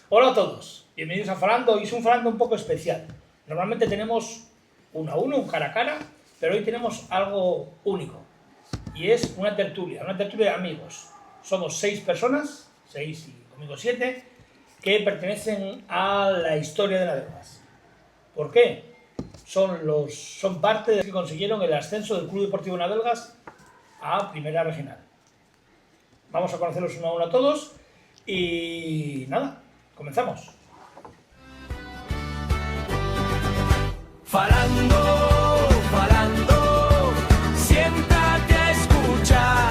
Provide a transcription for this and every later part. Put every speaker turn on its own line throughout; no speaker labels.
Hola a todos, bienvenidos a Falando. Hoy es un Falando un poco especial. Normalmente tenemos uno a uno, un cara a cara, pero hoy tenemos algo único. Y es una tertulia de amigos. Somos 6 personas, 6 y conmigo 7, que pertenecen a la historia de Navegas. ¿Por qué? Son parte de los que consiguieron el ascenso del Club Deportivo Navegas a Primera Regional. Vamos a conocerlos uno a uno a todos y nada, comenzamos.
Falando, siéntate a escuchar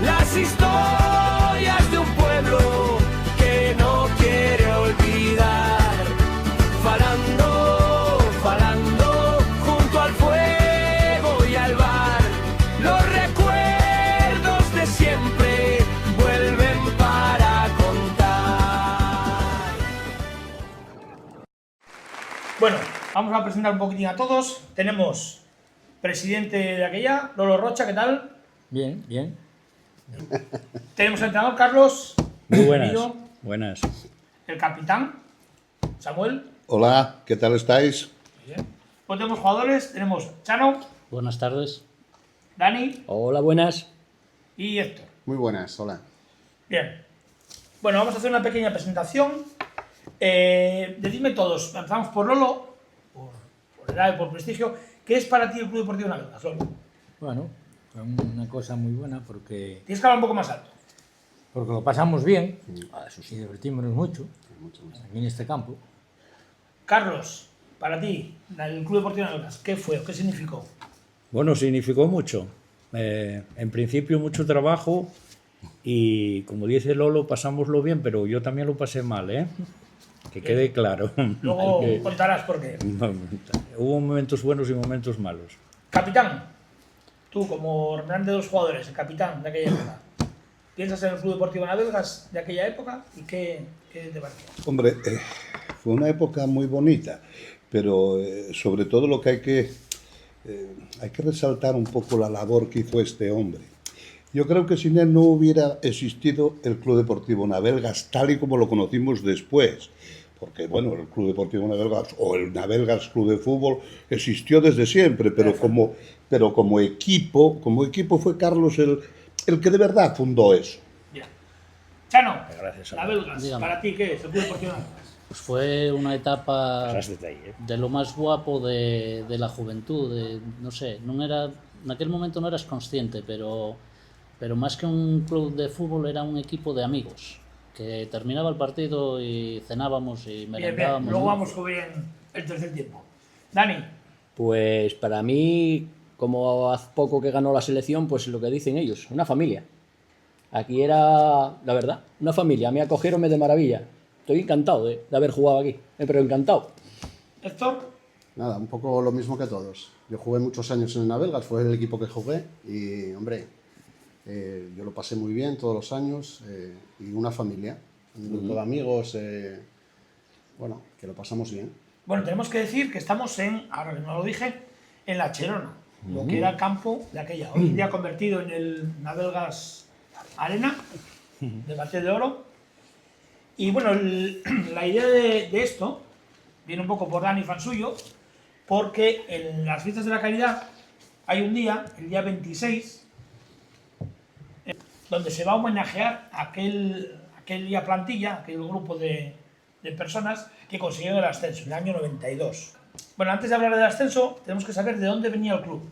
las historias de un pueblo que no quiere olvidar. Falando, junto al fuego y al bar, los recuerdos de siempre vuelven para contar.
Bueno, vamos a presentar un poquitín a todos. Tenemos presidente de aquella, Lolo Rocha, ¿qué tal?
Bien, bien.
Tenemos al entrenador Carlos.
Muy buenas.
Bienvenido.
Buenas.
El capitán, Samuel.
Hola, ¿qué tal estáis?
Muy bien. Pues tenemos jugadores, tenemos Chano,
Buenas tardes.
Dani
Hola, buenas.
y Héctor.
Muy buenas, hola.
Bien. Bueno, vamos a hacer una pequeña presentación. Decidme todos, empezamos por Lolo, por edad y por prestigio. ¿Qué es para ti el Club Deportivo Navegas, Lolo?
Bueno, fue una cosa muy buena porque
Tienes que hablar un poco más alto.
lo pasamos bien, eso sí, divertimos mucho aquí en este campo.
Carlos, para ti, el Club Deportivo Navegas, ¿qué fue o qué significó?
Bueno, significó mucho. En principio mucho trabajo y, como dice Lolo, pasámoslo bien, pero yo también lo pasé mal, ¿eh? Que quede claro.
Luego contarás por qué.
Hubo momentos buenos y momentos malos.
Capitán, tú como representante de los jugadores, el capitán de aquella época, ¿piensas en el Club Deportivo Navegas de aquella época y qué te pareció?
Hombre, fue una época muy bonita, pero sobre todo lo que hay que resaltar un poco la labor que hizo este hombre. Yo creo que sin él no hubiera existido el Club Deportivo Navegas tal y como lo conocimos después. Porque, bueno, el Club Deportivo Navegas o el Navegas Club de Fútbol existió desde siempre, pero como equipo fue Carlos el que de verdad fundó eso.
Ya. Chano,
Gracias a
Navegas,
Dígame.
para ti, ¿qué es el Club Deportivo Navegas?
Pues fue una etapa
Pasas detalle, ¿eh?
de lo más guapo de la juventud, no sé, en aquel momento no eras consciente, pero más que un club de fútbol era un equipo de amigos, que terminaba el partido y cenábamos y
Bien,
merendábamos.
luego vamos a cubrir el tercer tiempo. Dani,
Pues para mí, como hace poco que ganó la selección, pues lo que dicen ellos, una familia. Aquí era, la verdad, una familia. A mí acogieronme de maravilla. Estoy encantado de haber jugado aquí, pero encantado.
Héctor,
Nada, un poco lo mismo que todos. Yo jugué muchos años en el Navegas, fue el equipo que jugué y, hombre, yo lo pasé muy bien todos los años y una familia, un grupo de amigos, bueno, que lo pasamos bien.
bueno, tenemos que decir que estamos ahora que no lo dije, en La Cherona, lo que era el campo de aquella. Hoy en día convertido en el Navegas Arena, de Bate de Oro. Y bueno, la idea de esto viene un poco por Dani Fansuyo, porque en las fiestas de la Caridad hay un día, el día 26, donde se va a homenajear a aquella plantilla, aquel grupo de personas que consiguieron el ascenso en el año 92. Bueno, antes de hablar del ascenso, tenemos que saber de dónde venía el club,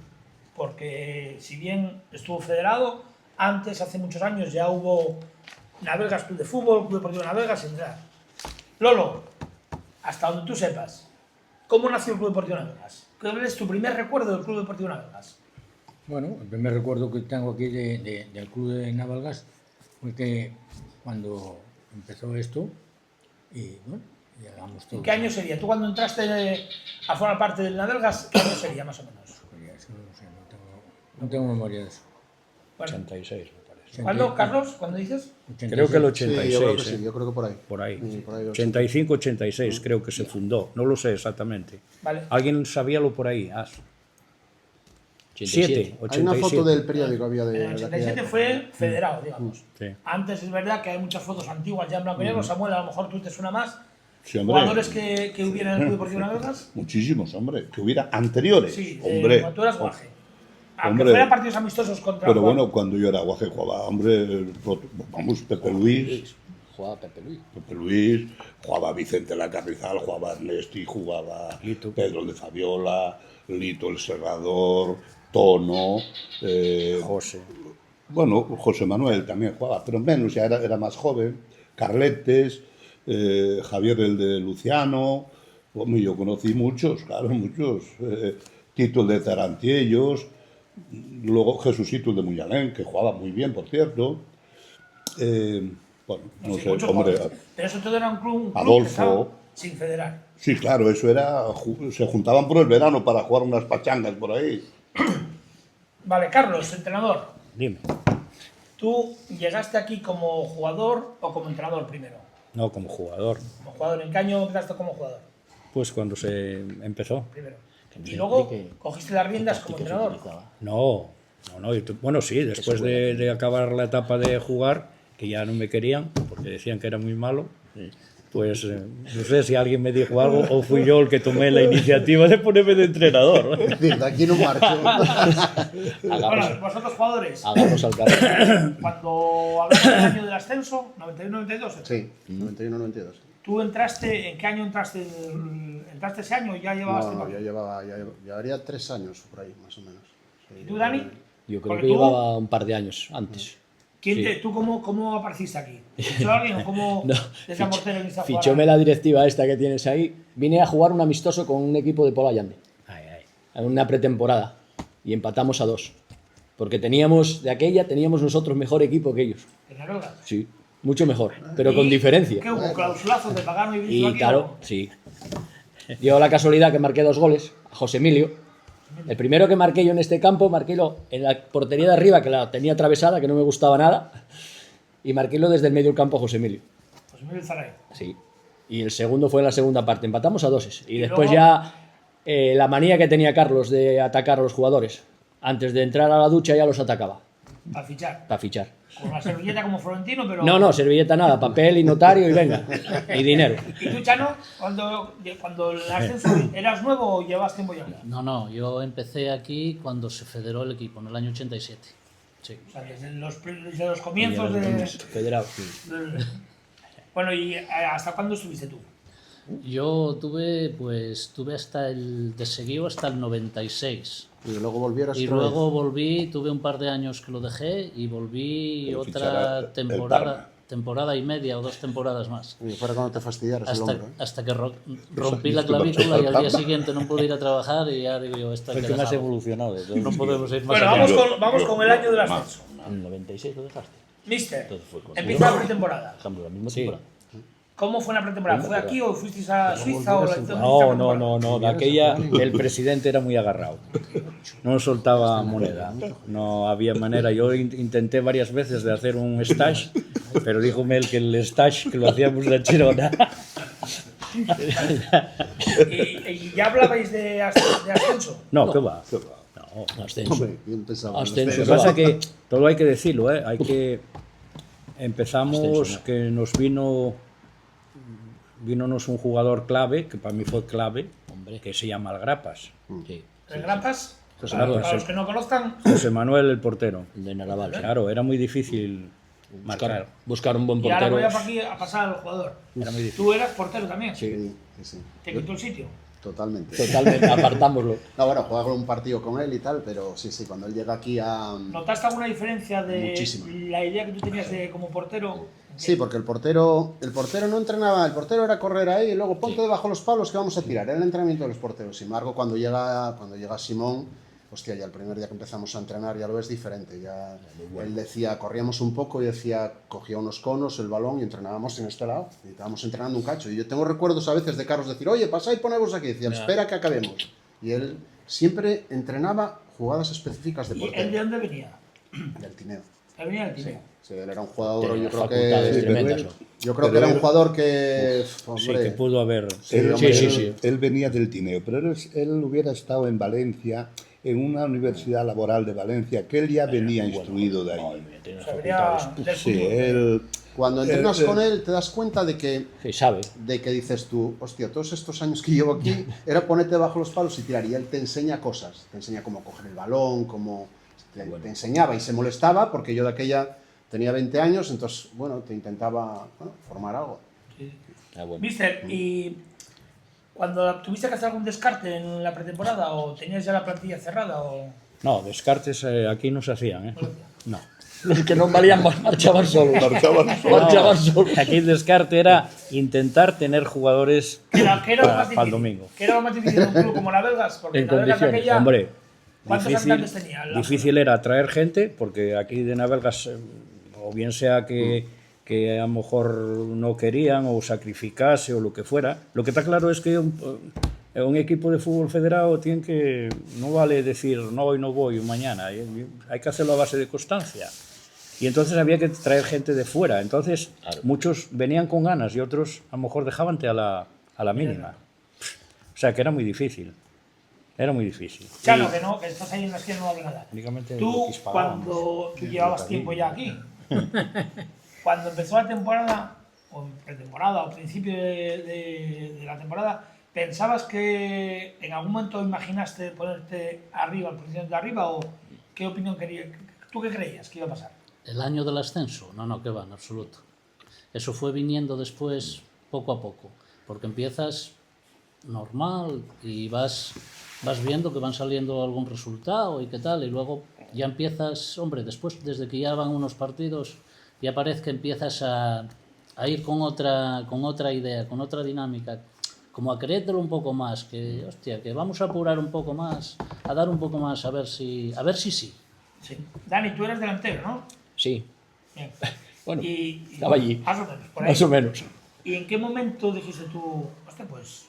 porque si bien estuvo federado, antes, hace muchos años, ya hubo Navegas Club de Fútbol, Club Deportivo Navegas, etc. Lolo, hasta donde tú sepas, ¿cómo nació el Club Deportivo Navegas? ¿Cuál es tu primer recuerdo del Club Deportivo Navegas?
Bueno, el primer recuerdo que tengo aquí del club de Navalgas fue que cuando empezó esto, y bueno, llegamos todos.
¿En qué año sería? ¿Tú cuando entraste a formar parte del Navegas, qué año sería más o menos?
Eso no sé, no tengo memoria de eso.
Bueno,
86, me parece.
¿cuándo, Carlos? ¿Cuándo dices?
Creo que el
Sí,
86,
yo creo que
¿eh?
sí, yo creo que por ahí.
Por ahí.
Sí, por ahí,
85, 86 creo que se fundó. No lo sé exactamente.
Vale.
¿Alguien sabíalo por ahí? 7, 87.
Hay una foto del periódico había de
En el 87 fue federado, digamos.
Sí.
Antes es verdad que hay muchas fotos antiguas ya en blanco y negro. Samuel, a lo mejor tú te suena más.
Sí, hombre.
¿Jugadores que hubiera en el Club Deportivo Navegas?
Muchísimos, hombre. Que hubiera anteriores.
Sí,
hombre.
cuando tú eras guaje. Aunque
Hombre.
fueran partidos amistosos contra
Pero
Juan.
bueno, cuando yo era guaje jugaba, hombre, vamos, Pepe Luis.
Jugaba Pepe Luis.
Pepe Luis, jugaba Vicente La Carrizal, jugaba Ernesti, jugaba
Lito.
Pedro de Fabiola, Lito el Serrador, Tono,
José.
bueno, José Manuel también jugaba, pero menos, ya era más joven, Carletes, Javier el de Luciano, bueno, yo conocí muchos, claro, muchos, Tito el de Zarantiellos, luego Jesucito el de Muyalén, que jugaba muy bien, por cierto. Bueno, no
Sí,
sé,
muchos
hombre,
jugadores. Pero eso todo era un club
Adolfo.
que estaba sin federar.
sí, claro, eso era, se juntaban por el verano para jugar unas pachangas por ahí.
Vale, Carlos, entrenador.
Dime.
¿Tú llegaste aquí como jugador o como entrenador primero?
No, como jugador.
Como jugador. ¿En qué año empezaste como jugador?
Pues cuando se empezó.
Primero. Y luego cogiste las riendas como entrenador.
No. Bueno, sí, después de acabar la etapa de jugar, que ya no me querían, porque decían que era muy malo, pues no sé si alguien me dijo algo o fui yo el que tomé la iniciativa de ponerme de entrenador.
Es decir, de aquí no marcho.
Bueno, vosotros jugadores,
Hagamos al carro.
cuando hablamos del año del ascenso, 91-92,
Sí, 91-92.
¿tú entraste, en qué año entraste? ¿Entraste ese año o ya llevabas
No,
tiempo?
yo llevaría 3 años por ahí, más o menos. Sí,
¿Y tú, Dani?
Yo creo
Porque
que
tú-
llevaba un par de años antes.
¿Tú cómo apareciste aquí? ¿Fichó alguien o cómo
No,
desde Mortero viniste a jugar?
Fichóme la directiva esta que tienes ahí. Vine a jugar un amistoso con un equipo de Pola Allande.
Ay, ay.
En una pretemporada. Y empatamos a 2. Porque teníamos nosotros mejor equipo que ellos.
¿En Navegas?
Sí, mucho mejor. Pero con
¿Y
diferencia.
¿Qué hubo? ¿Clausulazo de pagaron y viniste
Y
aquí?
claro, sí. Dio la casualidad que marqué 2 goles a José Emilio. El primero que marqué yo en este campo, marquélo en la portería de arriba, que la tenía atravesada, que no me gustaba nada. Y marquélo desde el medio del campo a José Emilio.
Pues Emilio Zaray.
Sí. Y el segundo fue en la segunda parte. Empatamos a 2. Y
Y
después
luego-
ya la manía que tenía Carlos de atacar a los jugadores. Antes de entrar a la ducha ya los atacaba.
Para fichar.
Para fichar.
Con la servilleta como Florentino, pero...
No, servilleta nada. Papel y notario y venga. Y dinero.
¿Y tú, Chano, cuando el ascenso eras nuevo o llevas tiempo ya?
No, yo empecé aquí cuando se federó el equipo, en el año 87. Sí.
O sea, desde los comienzos de...
Federado.
Bueno, ¿y hasta cuándo estuviste tú?
Yo tuve hasta de seguido hasta el 96.
Y luego volvieras
Y
otra vez.
luego volví, tuve un par de años que lo dejé y volví
Pero
otra
fichara el
temporada y media o 2 temporadas más.
Y fuera cuando te fastidiaras el hombro.
Hasta que rompí la clavícula y al día siguiente no pude ir a trabajar y ya digo yo, esta
Fue el
que
que más
dejamos.
evolucionado de todos.
No podemos ir más
Bueno,
allá.
vamos con el año del ascenso.
En el 96 lo dejaste.
Mister,
Entonces fue con-
empieza la pretemporada.
Ejemplo, la misma
Sí.
temporada.
¿Cómo fue la pretemporada? ¿Fue aquí o fuisteis a Suiza o la
No, de aquella el presidente era muy agarrado. No soltaba moneda. No había manera. Yo intenté varias veces de hacer un stage, pero díjome él que el stage que lo hacíamos de Chirona.
¿Y ya hablabais de ascenso?
No, ¿qué va?
No, ascenso.
Hombre, ¿quién pensaba en
Ascenso.
Lo
ascenso?
que pasa que todo hay que decirlo, ¿eh? Hay que empezamos
Ascenso, no.
que vínonos un jugador clave, que para mí fue clave, que se llama Algrapas.
Sí.
¿El Grapas?
Claro,
Para los que no conozcan,
José Manuel el portero.
El de Naraval.
Claro, era muy difícil marcar.
Buscar un buen
y ahora
portero.
voy a aquí a pasar al jugador.
Era muy difícil.
Tú eras portero también.
Sí, sí, sí.
¿Te quitó el sitio?
Totalmente.
Totalmente, apartámoslo.
No, bueno, jugar un partido con él y tal, pero sí, cuando él llega aquí a...
¿Notaste alguna diferencia de
Muchísima.
la idea que tú tenías de como portero?
Sí, porque el portero no entrenaba, el portero era correr ahí y luego ponte debajo de los palos que vamos a tirar, era el entrenamiento de los porteros. Sin embargo, cuando llega Simón, hostia, ya el primer día que empezamos a entrenar ya lo ves diferente. Ya él decía, corríamos un poco y decía, cogía unos conos, el balón y entrenábamos en este lado. Y estábamos entrenando un cacho. Y yo tengo recuerdos a veces de Carlos decir, oye, pasad y ponemos aquí. Decía, espera que acabemos. Y él siempre entrenaba jugadas específicas de
¿Y él de
portero.
dónde venía?
Del Tineo.
Él venía del Tineo.
Sí, él era un jugador,
Tenía
yo creo
facultades
que...
tremendas, ¿no?
Yo creo que era un jugador que...
Sí,
hombre,
que pudo haber.
Sí, hombre,
sí.
Él venía del Tineo, pero él hubiera estado en Valencia en una universidad laboral de Valencia, que él ya venía instruido de allí.
O sea, venía del
Sí,
futuro.
él...
Cuando entrenas con él, te das cuenta de que
Sí, sabe.
dices tú, hostia, todos estos años que llevo aquí era ponerte bajo los palos y tirar. Y él te enseña cosas, te enseña cómo coger el balón, cómo te enseñaba y se molestaba porque yo de aquella tenía 20 años, entonces, bueno, te intentaba formar algo.
Ah, bueno.
Mister, ¿y cuando tuviste que hacer algún descarte en la pretemporada o tenías ya la plantilla cerrada? O...
No, descartes aquí no se hacían, ¿eh? No.
Los que no valían más marchaban solos.
Marchaban
solos.
Aquí el descarte era intentar tener jugadores
¿Qué era lo más
para
difícil?
el domingo.
¿Qué era lo más difícil en un club como la Belgas? Porque
En
la Belgas
condiciones,
aquella,
Hombre,
¿cuántos
difícil,
habitantes tenía?
difícil era traer gente, porque aquí de Navelgas, o bien sea que a lo mejor no querían o sacrificase o lo que fuera. Lo que está claro es que un equipo de fútbol federado tiene que, no vale decir no, hoy no voy, mañana, hay que hacerlo a base de constancia. Y entonces había que traer gente de fuera. Entonces muchos venían con ganas y otros a lo mejor dejabante a la mínima. O sea que era muy difícil. Era muy difícil.
Chano, que no, que estás ahí en la esquina no hablo nada.
Únicamente
Tú,
lo que pagábamos.
cuando tú llevabas tiempo ya aquí, cuando empezó la temporada, o en pretemporada, o principio de la temporada, ¿pensabas que en algún momento imaginaste ponerte arriba, en posición de arriba, o qué opinión querías? ¿Tú qué creías que iba a pasar?
El año del ascenso, no, que va, en absoluto. Eso fue viniendo después, poco a poco, porque empiezas normal y vas viendo que van saliendo algún resultado y qué tal, y luego ya empiezas, hombre, después, desde que ya van unos partidos, ya parece que empiezas a ir con otra idea, con otra dinámica, como a creértelo un poco más, que, hostia, que vamos a apurar un poco más, a dar un poco más, a ver si sí.
Sí. Dani, tú eres delantero, ¿no?
Sí.
Bien.
Bueno,
Y
estaba allí.
Más o menos, por ahí.
Más o menos.
¿Y en qué momento dijiste tú, hostia, pues,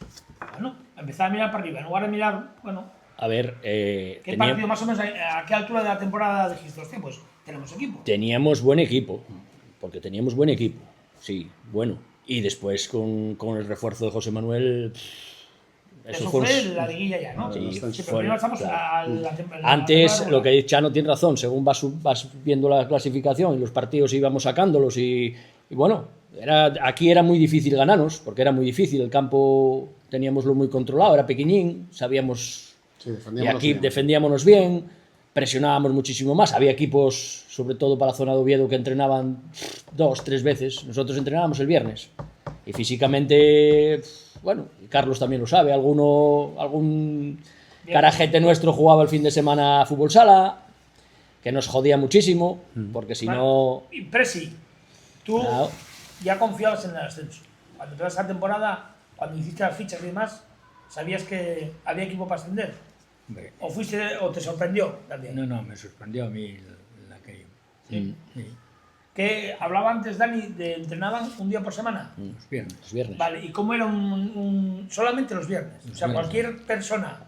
bueno, empezar a mirar para arriba, en lugar de mirar, bueno,
A ver,
qué partido más o menos, a qué altura de la temporada dijiste, hostia, pues, tenemos equipo?
teníamos buen equipo, porque teníamos buen equipo, sí, bueno. Y después con el refuerzo de José Manuel,
Eso
fue
fue la liguilla ya, ¿no?
Sí,
pero
fue-
primero estamos
claro.
en la
Antes,
temporada
lo que dice Chano tiene razón, según vas viendo la clasificación y los partidos íbamos sacándolos y bueno, aquí era muy difícil ganarnos, porque era muy difícil, el campo teníamoslo muy controlado, era pequeñín, sabíamos,
Sí,
y
defendíamos
aquí
bien.
defendíamos bien, presionábamos muchísimo más, había equipos, sobre todo para la zona de Oviedo, que entrenaban 2-3 veces, nosotros entrenábamos el viernes, y físicamente, bueno, y Carlos también lo sabe, algún carajete nuestro jugaba el fin de semana a fútbol sala, que nos jodía muchísimo, porque si no...
Y Presi, tú
Claro.
ya confiabas en el ascenso. Cuando empezaste la temporada, cuando hiciste las fichas y demás, ¿sabías que había equipo para ascender?
Hombre,
¿O te sorprendió también?
no, me sorprendió a mí aquello. Sí.
Que hablaba antes Dani de entrenaban un día por semana.
Los viernes.
Los viernes.
Vale, ¿y cómo era solamente los viernes? O sea,
viernes.
cualquier persona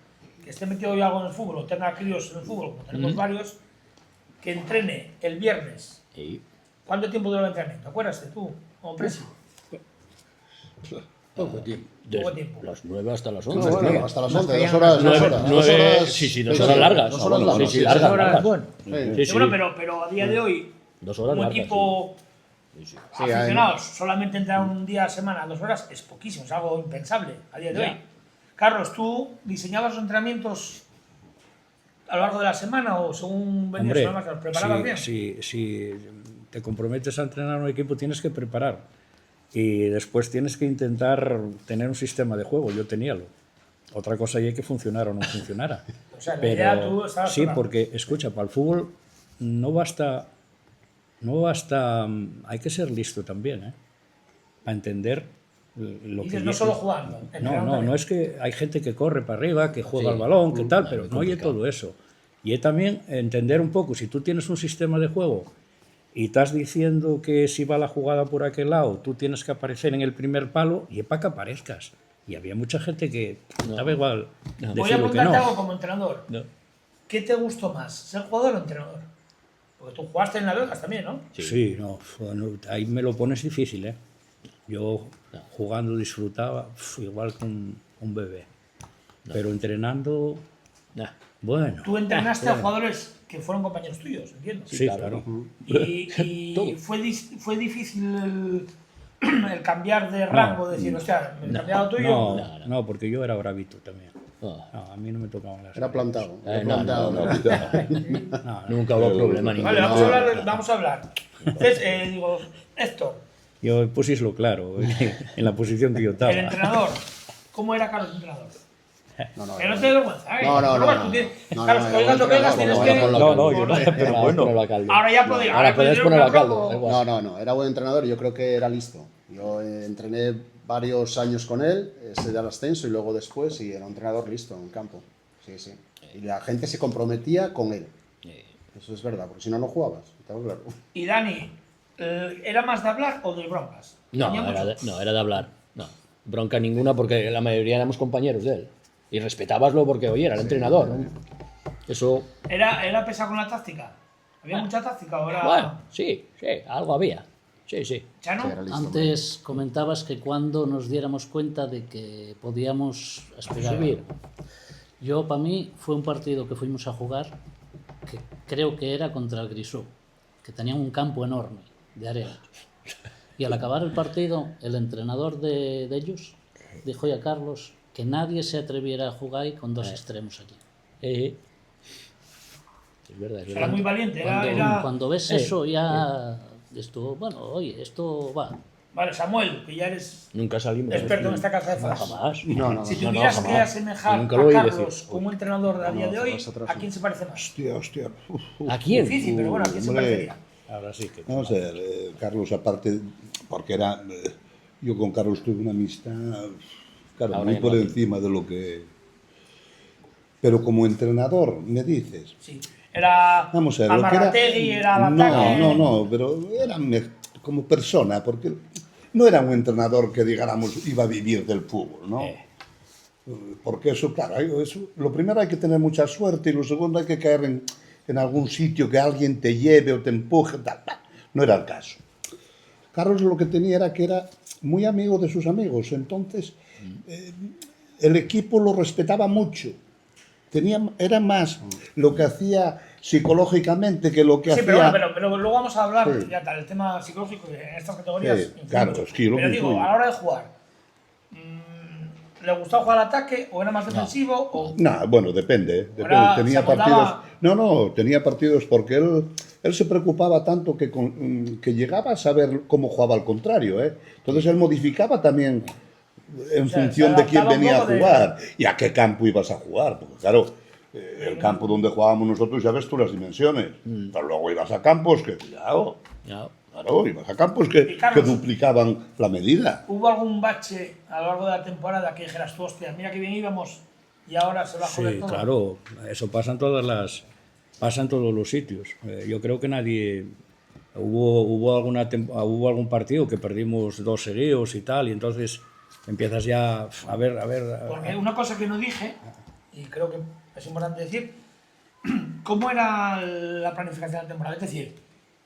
que esté metido hoy algo en el fútbol o tenga críos en el fútbol, como tenemos varios, que entrene el viernes.
Y
¿Cuánto tiempo dura el entrenamiento? ¿Acuerdas tú? Como Presi.
Poco tiempo.
Poco tiempo.
las 9 hasta las
No,
11.
bueno,
tío.
hasta las
Más
11,
que
2
ya
horas,
unas
2 horas.
9, sí, 2 horas largas.
2 horas
Ah,
largas.
sí,
sí,
largas,
Ahora,
largas.
bueno,
Sí, sí.
Bueno, pero a día de hoy,
2 horas
un
largas.
equipo
Sí,
aficionados solamente entrenar un día a semana, 2 horas, es poquísimo, es algo impensable a día de hoy. Carlos, ¿tú diseñabas los entrenamientos a lo largo de la semana o según venías
Hombre,
nada más, los preparabas bien?
si te comprometes a entrenar un equipo, tienes que preparar. Y después tienes que intentar tener un sistema de juego. Yo teníalo. Otra cosa ya es que funcionara o no funcionara.
O sea, la idea tú estabas
sí,
preparado.
porque, escucha, para el fútbol no basta, hay que ser listo también, ¿eh? Para entender lo
Dices,
que...
no solo jugando.
No es que hay gente que corre para arriba, que juega al balón, que tal, pero no hay todo eso. Y también entender un poco, si tú tienes un sistema de juego y estás diciendo que si va la jugada por aquel lado, tú tienes que aparecer en el primer palo, y es para que aparezcas. Y había mucha gente que daba igual
Voy a
decir lo que
preguntarte algo
no.
como entrenador.
No.
¿Qué te gustó más, ser jugador o entrenador? Porque tú jugaste en la Belgas también, ¿no?
Sí, bueno, ahí me lo pones difícil, ¿eh? Yo jugando disfrutaba igual que un bebé. Pero entrenando,
Nah.
Bueno,
Tú entrenaste a jugadores que fueron compañeros tuyos, entiendo.
sí, claro.
Y fue difícil el cambiar de rango, decir, hostia, me he cambiado tuyo.
No, porque yo era bravito también.
Oh,
No, a mí no me tocaban las
Era plantado.
no,
Era plantado.
nunca hubo problema ninguno.
Vale, vamos a hablar. Entonces, digo, Héctor,
Yo pusislo claro, en la posición que yo estaba.
el entrenador, ¿cómo era Carlos, el entrenador?
No,
Que no te dé vergüenza, ¿eh?
No,
Robert, tú tienes- Carlos, que oigas lo que oigas, tienes que...
Pero bueno.
Ahora ya podéis.
Ahora puedes poner a caldo. da igual.
No, era buen entrenador, yo creo que era listo. Yo entrené varios años con él, ese del ascenso y luego después, y era un entrenador listo en el campo. Sí, sí. Y la gente se comprometía con él. Eso es verdad, porque si no, no jugabas. Está claro.
Y Dani, ¿era más de hablar o de broncas?
No,
Tenía
era
mucho.
era de hablar. No, bronca ninguna porque la mayoría éramos compañeros de él. Y respetabaslo porque, oye, era el entrenador. ¿no? Eso,
¿Era pesado con la táctica? ¿Había mucha táctica o era...?
bueno, sí, algo había. Sí, sí.
¿Ya no?
Era listo.
Antes comentabas que cuando nos diéramos cuenta de que podíamos aspirar.
Subir.
Yo, para mí, fue un partido que fuimos a jugar, que creo que era contra el Grisú, que tenía un campo enorme de arena. Y al acabar el partido, el entrenador de ellos dijo a Carlos que nadie se atreviera a jugar ahí con dos extremos allí.
Es verdad, es
Era
verdad.
muy valiente.
Cuando ves eso ya... Esto, bueno, oye, esto va.
Vale, Samuel, que ya eres
Nunca salimos.
experto en esta casa de
No,
fans.
jamás.
No,
Si
no,
tuvieras
jamás.
que asemejar
Nunca lo oí
a Carlos
decir.
como entrenador a día de hoy,
jamás atrás,
¿a quién se parece más?
Hostia.
¿A quién?
Difícil, pero bueno, ¿a quién se
Hombre.
parecería?
Ahora sí que...
Vamos a ver, Carlos, aparte, porque era. Yo con Carlos tuve una amistad, claro,
Ahora
muy
ya
por
no.
encima de lo que. Pero como entrenador, me dices.
Sí. Era
Vamos a ver, lo que
Amarrategui, era al
no,
ataque.
no, pero era como persona, porque no era un entrenador que, digamos, iba a vivir del fútbol, ¿no? Porque eso, claro, lo primero hay que tener mucha suerte y lo segundo hay que caer en algún sitio que alguien te lleve o te empuje, tal. No era el caso. Carlos lo que tenía era que era muy amigo de sus amigos, entonces el equipo lo respetaba mucho. Era más lo que hacía psicológicamente que lo que
Sí,
hacía...
pero luego vamos a hablar
Sí.
ya tal, el tema psicológico en estas categorías.
Sí,
influye
claro,
mucho.
es que yo lo
pero
que
digo,
influye.
a la hora de jugar, ¿le gustaba jugar al ataque o era más defensivo? O...
No, bueno, depende.
Ahora
Tenía
se acordaba-
partidos. Tenía partidos porque él se preocupaba tanto que llegaba a saber cómo jugaba al contrario, ¿eh? Entonces él modificaba también en
sea,
función
se
de quién
adaptaba un
venía a
poco de-
jugar y a qué campo ibas a jugar. Porque claro, el campo donde jugábamos nosotros ya ves tú las dimensiones. Pero luego ibas a campos que, cuidado,
Ya.
claro, ibas a campos
Y
que
Carlos-
duplicaban la medida.
¿Hubo algún bache a lo largo de la temporada que dijeras tú, hostia, mira que bien íbamos y ahora se va a joder
Sí,
todo?
claro, eso pasa en todos los sitios. Yo creo que nadie... Hubo algún partido que perdimos 2 seguidos y tal, y entonces empiezas ya a ver...
Porque una cosa que no dije, y creo que es importante decir, ¿cómo era la planificación de la temporada? Es decir,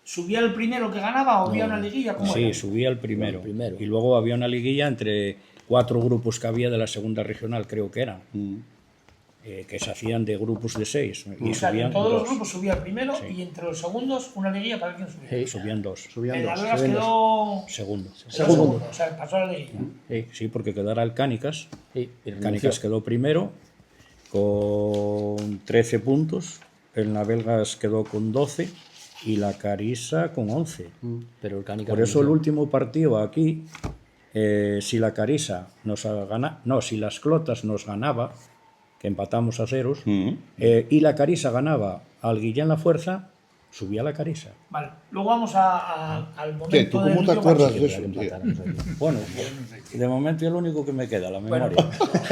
¿subía el primero que ganaba o había una liguilla? ¿Cómo
Sí,
era?
subía el primero.
El primero.
Y luego había una liguilla entre 4 grupos que había de la segunda regional, creo que eran, que se hacían de grupos de 6. Y
O sea, que en
subían
todos los
2.
grupos subía el primero y entre los segundos una liguilla para ver quién subía.
Sí.
Subían 2.
Subían
En
dos.
la Vegas quedó
Segundo.
segundo, o sea, pasó a la liguilla.
Sí, porque quedara el Cánicas.
Sí, y
El Cánicas quedó primero con 13 puntos, el Navelgas quedó con 12 y la Carisa con 11.
Pero el Cánica
Por eso el último partido aquí, si la Carisa si las Clotas nos ganaba, que empatamos a ceros, y la Carisa ganaba al Guillén La Fuerza, subía la Carisa.
Vale, luego vamos al momento
¿Qué? ¿Tú
del
cómo te
lío
acuerdas
máximo.
de eso, tío?
Bueno, de momento es lo único que me queda, la
Bueno,
memoria.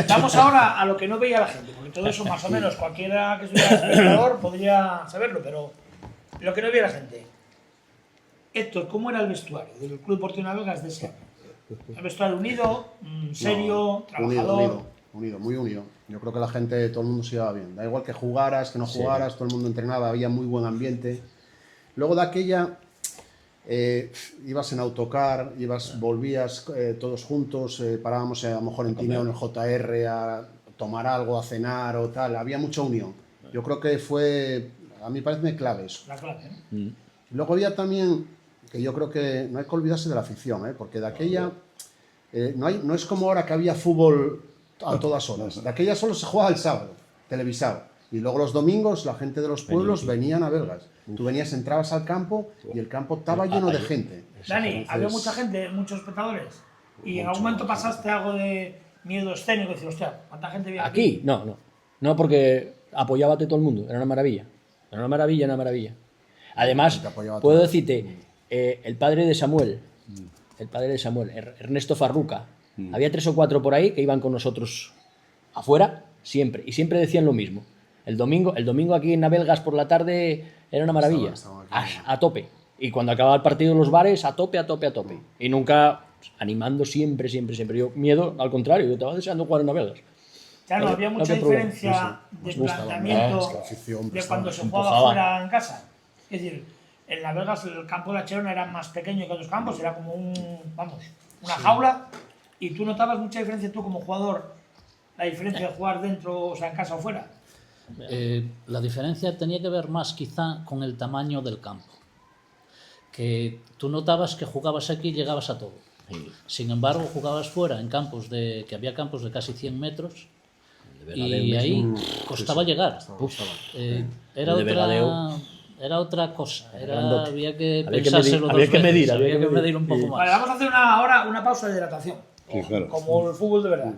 vamos ahora a lo que no veía la gente, porque todo eso más o menos cualquiera que estuviera espectador podría saberlo, pero lo que no veía la gente. Héctor, ¿cómo era el vestuario del Club Deportivo Navegas de ese año? ¿El vestuario unido, serio, trabajador?
Unido, muy unido. Yo creo que la gente, todo el mundo se llevaba bien. Da igual que jugaras, que no jugaras, todo el mundo entrenaba, había muy buen ambiente. Luego de aquella, ibas en autocar, volvías todos juntos, parábamos a lo mejor en Tineo, en el JR, a tomar algo, a cenar o tal. Había mucha unión. Yo creo que fue, a mí parece clave eso.
La clave, ¿no?
Luego había también, que yo creo que no hay que olvidarse de la afición, porque de aquella, no es como ahora que había fútbol a todas horas. De aquella solo se jugaba el sábado, televisado. Y luego los domingos la gente de los pueblos venían a Belgas. Tú venías, entrabas al campo y el campo estaba lleno de gente.
Dani, había mucha gente, muchos espectadores. ¿Y en algún momento pasaste algo de miedo escénico? Decir, hostia, ¿cuánta gente había
Aquí, no. No, porque apoyábate todo el mundo. Era una maravilla. Era una maravilla, una maravilla. Además,
Te apoyaba
puedo
todo.
decirte, el padre de Samuel, Ernesto Farruca, había 3 o 4 por ahí que iban con nosotros afuera, siempre. Y siempre decían lo mismo. El domingo aquí en Navelgas por la tarde era una maravilla.
Estaban aquí.
A tope. Y cuando acababa el partido en los bares, a tope. Y nunca animando siempre. Yo, miedo, al contrario, yo estaba deseando jugar en Navelgas.
Ya no había mucha
había problema.
diferencia de
Nos gustaba.
planteamiento
Es que la afición
de cuando se jugaba
empujaba.
fuera en casa. Es decir, en Las Vegas el campo de la Cherona era más pequeño que otros campos, era como una jaula, y tú notabas mucha diferencia tú como jugador, la diferencia de jugar dentro, o sea, en casa o fuera.
La diferencia tenía que ver más quizá con el tamaño del campo. Que tú notabas que jugabas aquí y llegabas a todo. Sin embargo, jugabas fuera en campos que había campos de casi 100 metros y ahí costaba llegar. Era otra cosa. Había que pensárselo dos veces, había que medir un poco
Vale,
más.
vamos a hacer ahora una pausa de hidratación,
Sí, claro.
como el fútbol de verdad.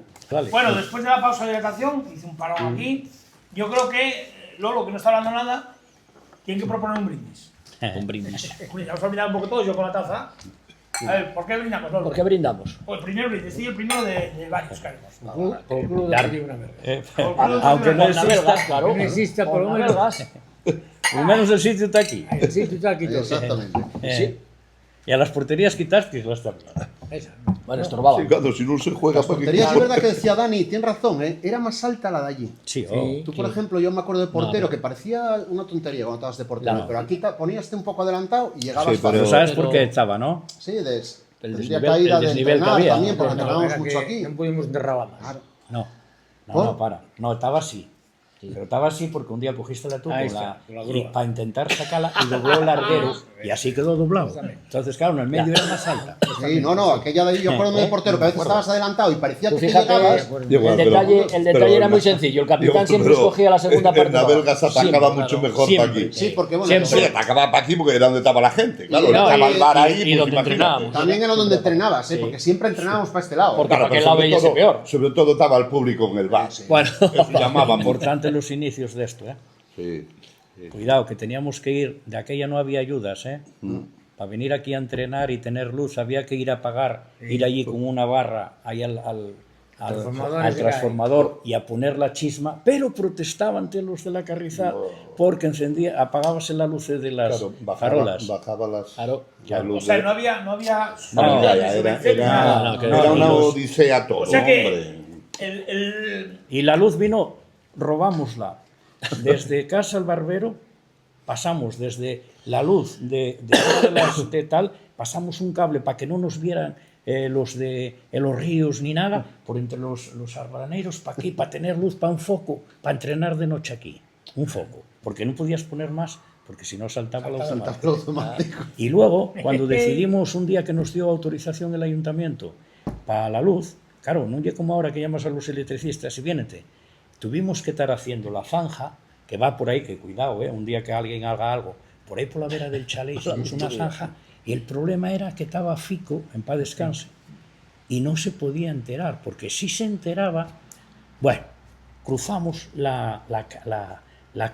Bueno, después de la pausa de hidratación, hice un parón aquí, yo creo que Lolo, que no está hablando nada, tiene que proponer un brindis.
Un brindis.
Vamos a olvidar un poco todos, yo con la taza. A ver, ¿por qué brindamos, Lolo?
¿Por qué brindamos?
Pues el primer brindis, sí, el primero de varios que haremos.
Por el club de Deportivo Navelgas.
Aunque no
Con
exista,
Navelgas, claro.
Que no exista, por lo
Con
menos.
Navelgas.
por lo menos el sitio está aquí.
El sitio está aquí todo.
Exactamente.
Y a las porterías quitaste las tablas.
Esa.
Bueno, estorbaba.
Sí, claro, si no se juega para
Portería, es verdad que decía Dani, tiene razón, era más alta la de allí.
Sí,
Tú, por ejemplo, yo me acuerdo de portero, que parecía una tontería cuando estabas de portero, pero aquí ponías un poco adelantado y llegabas
Sí, pero-
Pero
fácil.
¿sabes por qué estaba, no?
Sí,
El
tendría
desnivel-
caída
el
de
desnivel que
entrenar
había,
también,
¿no?
porque
No,
entrenábamos
era
mucho
que
aquí.
No pudimos derramar más.
Claro.
No, para. No, estaba así. Pero estaba así porque un día cogiste la tú
Ahí
con
está, con la
y
grúa.
para intentar sacarla y dobló el larguero y así quedó doblado. Entonces, claro, en el medio era más alta.
Sí, no, aquella de ahí, yo acuerdo de portero, que a veces estabas adelantado y parecía
Tú
que te
fíjate,
llegabas.
Igual,
el detalle
pero
era muy
la-
sencillo. El capitán
Digo,
siempre
pero
escogía la segunda parte.
En Navelgas atacaba
Siempre,
mucho
claro.
mejor
Siempre.
para aquí.
Sí, porque bueno,
Siempre.
Sí, atacaba para aquí porque era donde estaba la gente. Claro,
Y no,
estaba el bar ahí.
y
pues
donde
imagínate.
entrenábamos.
también era donde entrenabas, porque siempre entrenábamos para este lado.
Porque
Claro,
para aquel
pero
lado veías peor.
sobre todo estaba el público en el bar.
Bueno,
Eso llamábamos.
Importante los inicios de esto, ¿eh?
Sí.
Cuidado, que teníamos que ir, de aquella no había ayudas, ¿eh? Para venir aquí a entrenar y tener luz había que ir a pagar, ir allí con una barra ahí al
Transformadores que
transformador y a poner la chisma, pero protestaban ante los de la Carrizal porque apagabas la luz de las
Claro,
farolas.
bajaba las.
Claro.
la
O
luz
sea,
de-
no había
No,
sanidad,
ya,
ni
era
subvención, ni nada.
era una
y los-
odisea todo,
O sea que
hombre.
Y la luz vino, robámosla. Desde casa al barbero, pasamos desde la luz de las de tal, pasamos un cable para que no nos vieran los de los ríos ni nada, por entre los arbaraneros para aquí, para tener luz, para un foco, para entrenar de noche aquí. Un foco. Porque no podías poner más, porque si no saltaba la automática.
automático.
Y luego, cuando decidimos un día que nos dio autorización el ayuntamiento para la luz, claro, no es como ahora que llamas a los electricistas y viénete, tuvimos que estar haciendo la zanja, que va por ahí, que cuidado, un día que alguien haga algo, por ahí por la vera del chalet hicimos una zanja, y el problema era que estaba Fico, en paz descanse, y no se podía enterar, porque si se enteraba, bueno, cruzamos la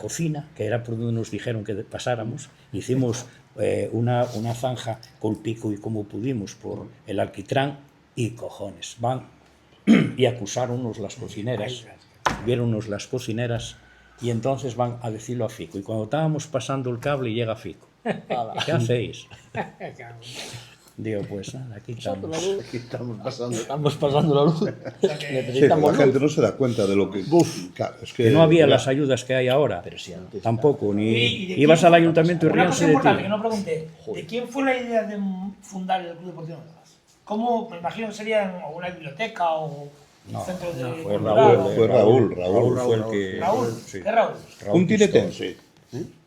cocina, que era por donde nos dijeron que pasáramos, hicimos una zanja con pico y como pudimos por el alquitrán, y cojones, van y acusáronnos las cocineras, viéronnos las cocineras, y entonces van a decirlo a Fico, y cuando estábamos pasando el cable llega Fico, ¿qué hacéis? Digo, pues nada, aquí estamos.
Aquí estamos pasando.
Estamos pasando la luz.
Sí, pero
Necesitamos
la gente no se da cuenta de lo que. Claro, es
Que no había
ya.
las ayudas que hay ahora, tampoco,
¿Y
ni
de quién
ibas
fue?
al ayuntamiento y
Una
ríanse
cosa
de
importante
ti.
que no pregunté, ¿de quién fue la idea de fundar el Club Deportivo Navelgas? ¿Cómo? Me imagino que sería en alguna biblioteca o Centro de
Fue
cultural.
Raúl.
Fue Raúl.
Raúl fue el que...
Raúl,
sí.
¿qué Raúl?
Raúl
Un tinetense.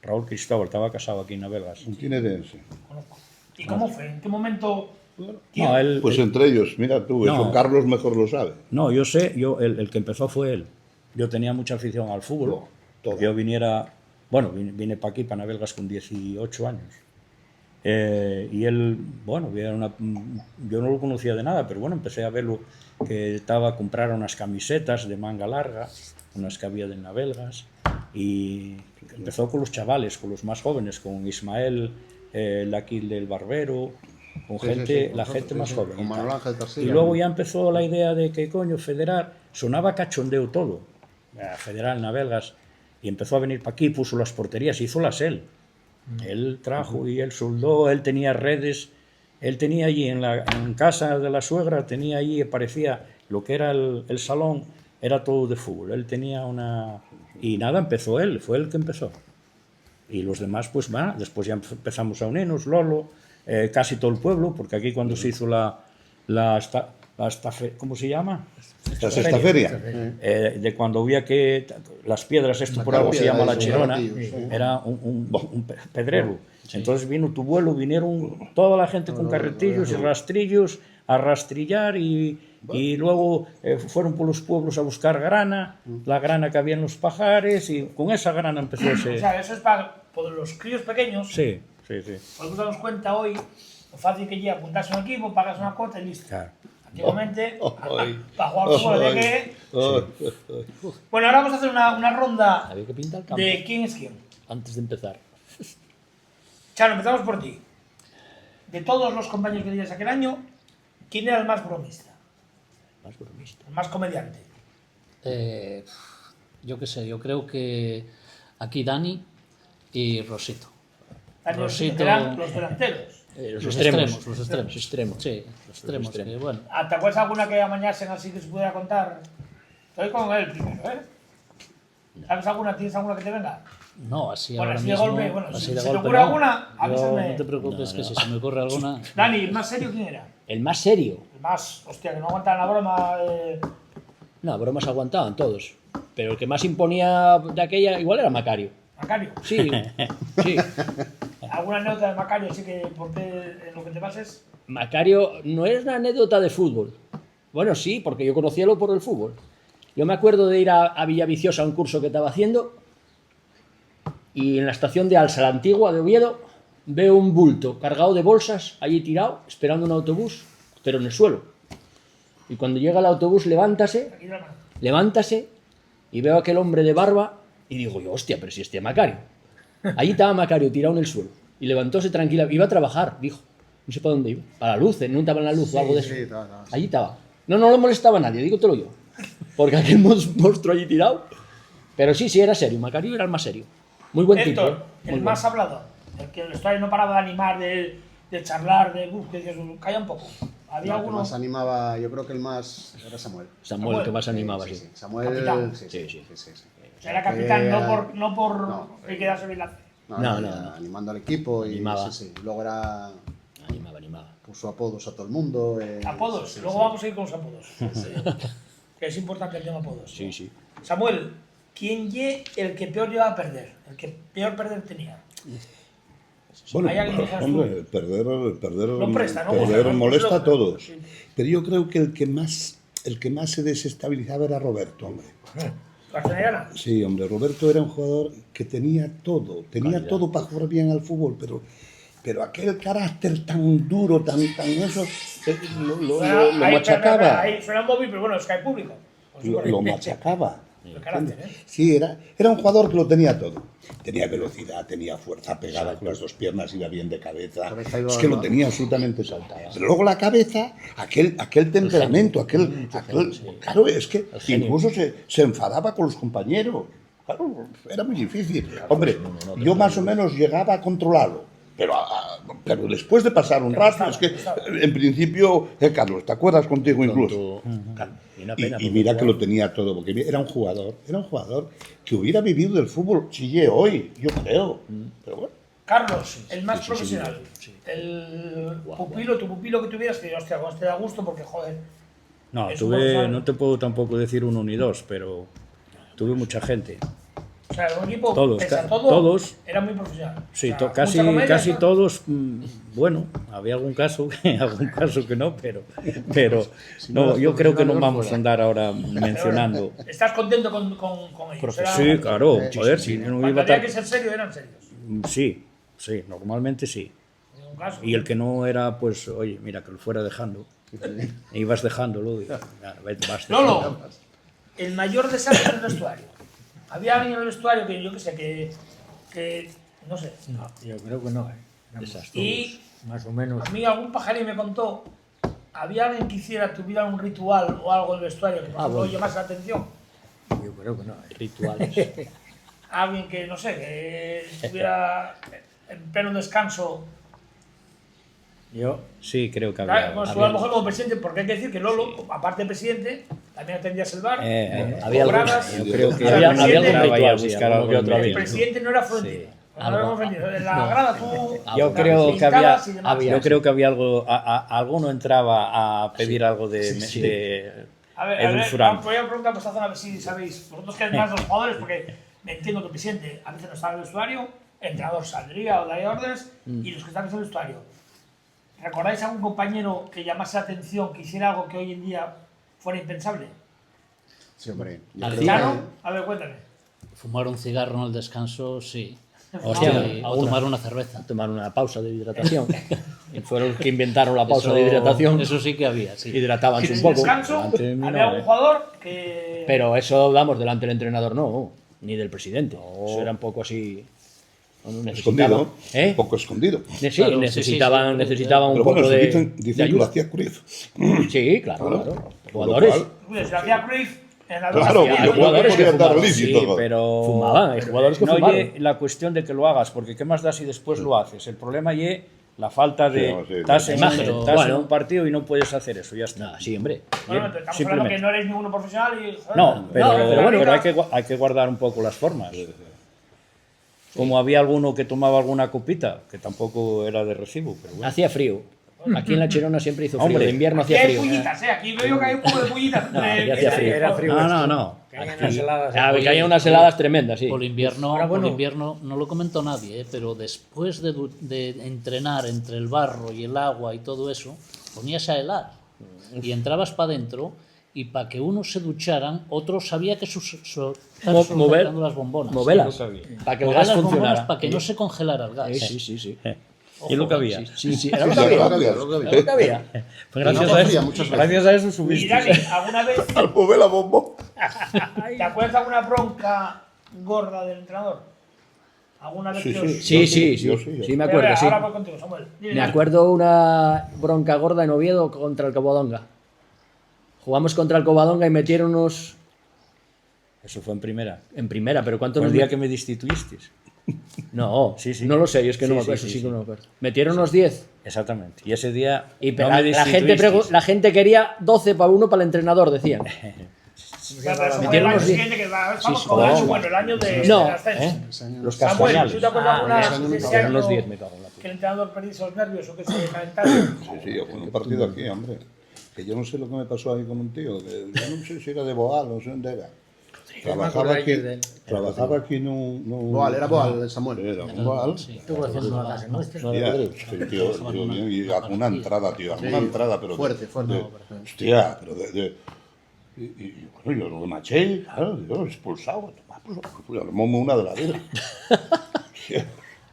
Raúl Cristóbal, estaba casado aquí en Navegas.
Un tinetense.
Conozco. ¿Y cómo fue? ¿En qué momento?
No, él,
Pues entre ellos, mira tú,
No.
eso Carlos mejor lo sabe.
no, yo sé, el que empezó fue él. Yo tenía mucha afición al fútbol.
No, toda.
Yo vine para aquí, para Navegas, con 18 años. Y él, bueno, yo no lo conocía de nada, pero bueno, empecé a verlo que estaba a comprar unas camisetas de manga larga, unas que había de Navegas, y empezó con los chavales, con los más jóvenes, con Ismael, el Aquil del Barbero, con gente, la gente más joven.
Con
y tal.
Manuel Ángel
Y
Tarsila.
luego ya empezó la idea de que, coño, federar, sonaba cachondeo todo, federal Navegas, y empezó a venir para aquí, puso las porterías, hízolas él. Él trajo y él soldó, él tenía redes, él tenía allí en casa de la suegra, tenía allí, parecía lo que era el salón, era todo de fútbol. Él tenía una... Y nada, empezó él, fue él que empezó. Y los demás, pues va, después ya empezamos a unirnos, Lolo, casi todo el pueblo, porque aquí cuando se hizo ¿cómo se llama?
La sexta feria.
De cuando había que las piedras, esto por algo se
piedra,
llama la
esos
Chirona,
martillos, sí.
era un pedrero. Entonces vino tu vuelo, vinieron toda la gente con carretillos y rastrillos a rastrillar y luego fueron por los pueblos a buscar grana, la grana que había en los pajares, y con esa grana empezó
O
ese...
sea, eso es para los críos pequeños.
Sí.
Podemos darnos cuenta hoy lo fácil que llega apuntarse a un equipo, pagas una cuota y listo.
Claro.
Antiguamente, para jugar fútbol había que... Bueno, ahora vamos a hacer una ronda
Había que pintar el campo
de quién es quién.
antes de empezar.
Chano, empezamos por ti. De todos los compañeros que tenías aquel año, ¿quién era el más bromista?
Más bromista.
El más comediante.
Yo qué sé, yo creo que aquí Dani y Rosito.
Dani,
Rosito-
eran los delanteros.
Los
Los
extremos.
extremos, los extremos.
extremos.
Sí, los extremos,
extremos.
que bueno.
¿Te acuerdas alguna que amañasen así que se pudiera contar? Estoy con él primero, ¿eh? ¿Sabes alguna? ¿Tienes alguna que te venga?
No, así
Bueno,
ahora
así de
mismo.
golpe, bueno,
así
si
de
se te
golpe
ocurre
no.
alguna,
Yo,
avísame.
no te preocupes, que si se me ocurre alguna.
Dani, ¿el más serio quién era?
El más serio.
El más, hostia, que no aguantaba la broma.
No, bromas aguantaban todos. Pero el que más imponía de aquella igual era Macario.
Macario.
Sí, sí.
¿Alguna anécdota de Macario así que por qué en lo que te bases?
Macario no es una anécdota de fútbol. Bueno, sí, porque yo conocíalo por el fútbol. Yo me acuerdo de ir a Villaviciosa a un curso que estaba haciendo y en la estación de Alsa, la antigua de Oviedo, veo un bulto cargado de bolsas allí tirado, esperando un autobús, pero en el suelo. Y cuando llega el autobús, levántase y veo a aquel hombre de barba y digo yo, hostia, pero si este es Macario. Allí estaba Macario tirado en el suelo y levantóse tranquila, iba a trabajar, dijo. No sé para dónde iba. Para la luz, no estaba en la luz o algo de eso.
sí, estaba.
Allí estaba. No le molestaba a nadie, dígotelo yo. Porque aquel monstruo allí tirado. Pero sí, era serio. Macario era el más serio. Muy buen tipo.
Héctor,
Muy
el más hablador. El que el vestuario no paraba de animar, de charlar, que decías, calla un poco. ¿Había
El que
alguno?
más animaba, yo creo que el más era Samuel.
Samuel, que más animaba, sí.
Samuel,
Capitán.
sí.
Era capitán,
no
no por
No.
el quedarse bien la...
No.
Animando al equipo y
Animaba.
sí. Luego era
Animaba.
puso apodos a todo el mundo.
Apodos,
sí,
luego
sí.
vamos a ir con los apodos. Que es importante el tema apodos.
Sí.
Samuel, ¿quién ye el que peor lleva a perder? El que peor perder tenía.
Bueno,
Hay alguien que dijeras
hombre,
tú.
perder
No presta, ¿no?
perder
No,
molesta a
no,
todos.
sí.
Pero yo creo que el que más se desestabilizaba era Roberto, hombre.
¿Castellana?
Sí, hombre, Roberto era un jugador que tenía todo para jugar bien al fútbol, pero aquel carácter tan duro, tan eso, lo machacaba.
Ahí suena un móvil, pero bueno, es que hay público. Pues
Lo machacaba.
El carácter, ¿eh?
Sí, era un jugador que lo tenía todo. Tenía velocidad, tenía fuerza, pegada con las dos piernas, iba bien de cabeza.
Cabeza iba-
Es que lo tenía absolutamente todo. Pero luego la cabeza, aquel temperamento, claro, es que incluso se enfadaba con los compañeros. Claro, era muy difícil. Hombre, yo más o menos llegaba a controlarlo. Pero después de pasar un rato, es que en principio, Carlos, ¿te acuerdas contigo incluso? Claro.
Y una pena,
Y mira que lo tenía todo, porque era un jugador que hubiera vivido del fútbol, sigue hoy, yo creo. Pero bueno.
Carlos, el más profesional. El pupilo, tu pupilo que tuvieras, que hostia, con este da gusto porque, joder,
No,
Es un buen
tuve,
profesional.
no te puedo tampoco decir uno ni dos, pero tuve mucha gente.
O sea, un equipo,
Todos,
pese a
ca-
todo,
todos.
era muy profesional.
Sí,
O sea,
casi,
mucha comedia,
casi
tal.
todos, bueno, había algún caso que no, pero no, yo creo que no vamos a andar ahora mencionando.
¿Estás contento con ellos? Era-
Sí, claro, joder, si no
Cuando
iba a
había que
estar...
ser serios, eran serios.
Sí, normalmente sí.
En ningún caso.
Y el que no era, pues, oye, mira, que lo fuera dejando. E ibas dejándolo y ya, vas dejando.
Lolo, el mayor desastre del vestuario. Había alguien en el vestuario que yo que sé, que no sé.
No, yo creo que no. Éramos
Y
todos más o menos.
a mí algún pajarín me contó, había alguien que tuviera un ritual o algo en el vestuario que por ejemplo
bueno.
llamase la atención.
Yo creo que no.
Rituales.
Alguien que, no sé, que estuviera en pleno descanso.
Yo,
Sí, creo que
Claro,
había.
bueno, tú a lo mejor como presidente, porque hay que decir que Lolo, aparte de presidente, también atendías el bar.
había
cobrabas.
algún-
Yo creo que
O sea,
había
el
algún
presidente-
entraba ya a
ritual, sí,
buscar
alguno
algo
que
en
otro
medio.
el presidente no era Florentino.
Sí.
No era Florentino. En la grada tú.
Yo creo que
visitabas y demás.
había-
yo creo que había algo, alguno entraba a pedir algo de
A ver,
edulcorante.
voy a preguntar por esta zona a ver si sabéis. Vosotros que además los jugadores, porque me entiendo que el presidente a veces no estaba en el vestuario, el entrenador saldría o daría órdenes, y los que están en el vestuario. ¿Recordáis a algún compañero que llamase la atención, que hiciera algo que hoy en día fuera impensable?
Sí, hombre. Yo
Al
creo
final-
¿Claro? A ver, cuéntame.
Fumar un cigarro en el descanso, sí.
Hostia,
O tomar una cerveza.
Tomar una pausa de hidratación. Y fueron los que inventaron la pausa de hidratación.
Eso sí que había, sí.
Hidratabanse
En
un
el
poco.
descanso
delante de mí
había
no,
algún jugador que.
Pero eso, vamos, delante del entrenador no, ni del presidente. Eso era un poco así. Bueno, necesitaban-
Escondido,
¿Eh?
un poco escondido.
Sí,
Claro,
necesitaban,
sí,
necesitaban un
Pero
poco
bueno,
de,
dicen
de
que lo
ayuda.
hacía Cruyff.
Sí, claro,
Claro.
claro.
Con lo
Jugadores.
cual,
Si lo hacía Cruyff, en la
Claro,
Bundesliga,
hay
yo
jugadores que
podía dar
fumaban,
lícito.
Sí, pero
Fumaban, hay jugadores que
no
fumaban.
ye la cuestión de que lo hagas, porque qué más da si después lo haces. El problema es la falta de
Sí,
estás, en,
imagen,
estás
bueno.
en un partido y no puedes hacer eso, ya está.
Nada, sí, hombre.
Bueno, estamos hablando
simplemente.
que no eres ninguno profesional y. joder,
No, pero,
bueno,
pero hay que guardar un poco las formas. Como había alguno que tomaba alguna copita, que tampoco era de recibo, pero bueno.
Hacía frío. Aquí en la Chirona siempre hizo frío.
Hombre,
De invierno
Aquí
hacía
hay
frío.
pullitas, Aquí veo yo que hay un poco de pullitas.
No, aquí hacía frío.
era frío.
No,
esto.
no, no.
Caían unas heladas.
Caían unas heladas tremendas, sí.
Por invierno,
Ahora, bueno.
por invierno no lo comentó nadie, pero después de entrenar entre el barro y el agua y todo eso, ponías a helar y entrabas para adentro y para que unos se ducharan, otros había que
mover-
las bombonas.
Movelas.
Sí, lo que
Para que el
Mover
gas
las bombonas
funcionara.
para que no se congelara el gas.
Sí.
Y es lo que había.
Sí, era lo
Sí,
que
era
había.
lo que había.
Era lo que había.
Pues gracias,
no
a
hacía
eso,
muchas veces.
gracias a eso
Y
subiste.
Dani, ¿alguna vez
Al mover la bomba.
te acuerdas de alguna bronca gorda del entrenador? ¿Alguna vez
Sí,
que os-
sí.
Sí,
Yo sí.
sí, me
Espera,
acuerdo, sí.
Ahora voy contigo, Samuel. Dime,
Me
Dani.
acuerdo una bronca gorda en Oviedo contra el Covadonga. Jugamos contra el Covadonga y metieron unos
Eso fue en primera.
en primera, pero ¿cuántos
Fue el
nos
día que me destituiste.
No,
Sí, sí.
no lo sé, yo es que no
Sí,
me acuerdo,
sí,
eso
sí,
sí que
sí.
no me acuerdo. Metieron unos 10.
Exactamente. Y ese día
Y
no
la,
me
gente
destituisteis.
la gente quería 12 para uno para el entrenador, decían.
Pero eso fue el
Metieron
año
unos 10.
siguiente que estamos
Sí,
con el año,
sí.
bueno, el año de,
No,
del ascenso.
Los
Samuel,
castañales.
¿tú te acuerdas alguna
ese
vez
año
de
me
ese
cago en
año
los 10, me cago en la puta.
que el entrenador perdiese los nervios o que se calentara?
Sí, yo con un partido aquí, hombre. Que yo no sé lo que me pasó ahí con un tío. Que yo no sé si era de Boal o dónde era. Trabajaba aquí, trabajaba aquí en un...
Boal, era Boal, el Samuel.
Era un Boal.
Estuvo haciendo una casa nuestra.
Hostia, sí, tío, y alguna entrada, tío, alguna entrada, pero...
Fuerte, fuerte.
Hostia, pero y bueno, yo lo maché, claro, yo expulsado. Pues armó una de la vida.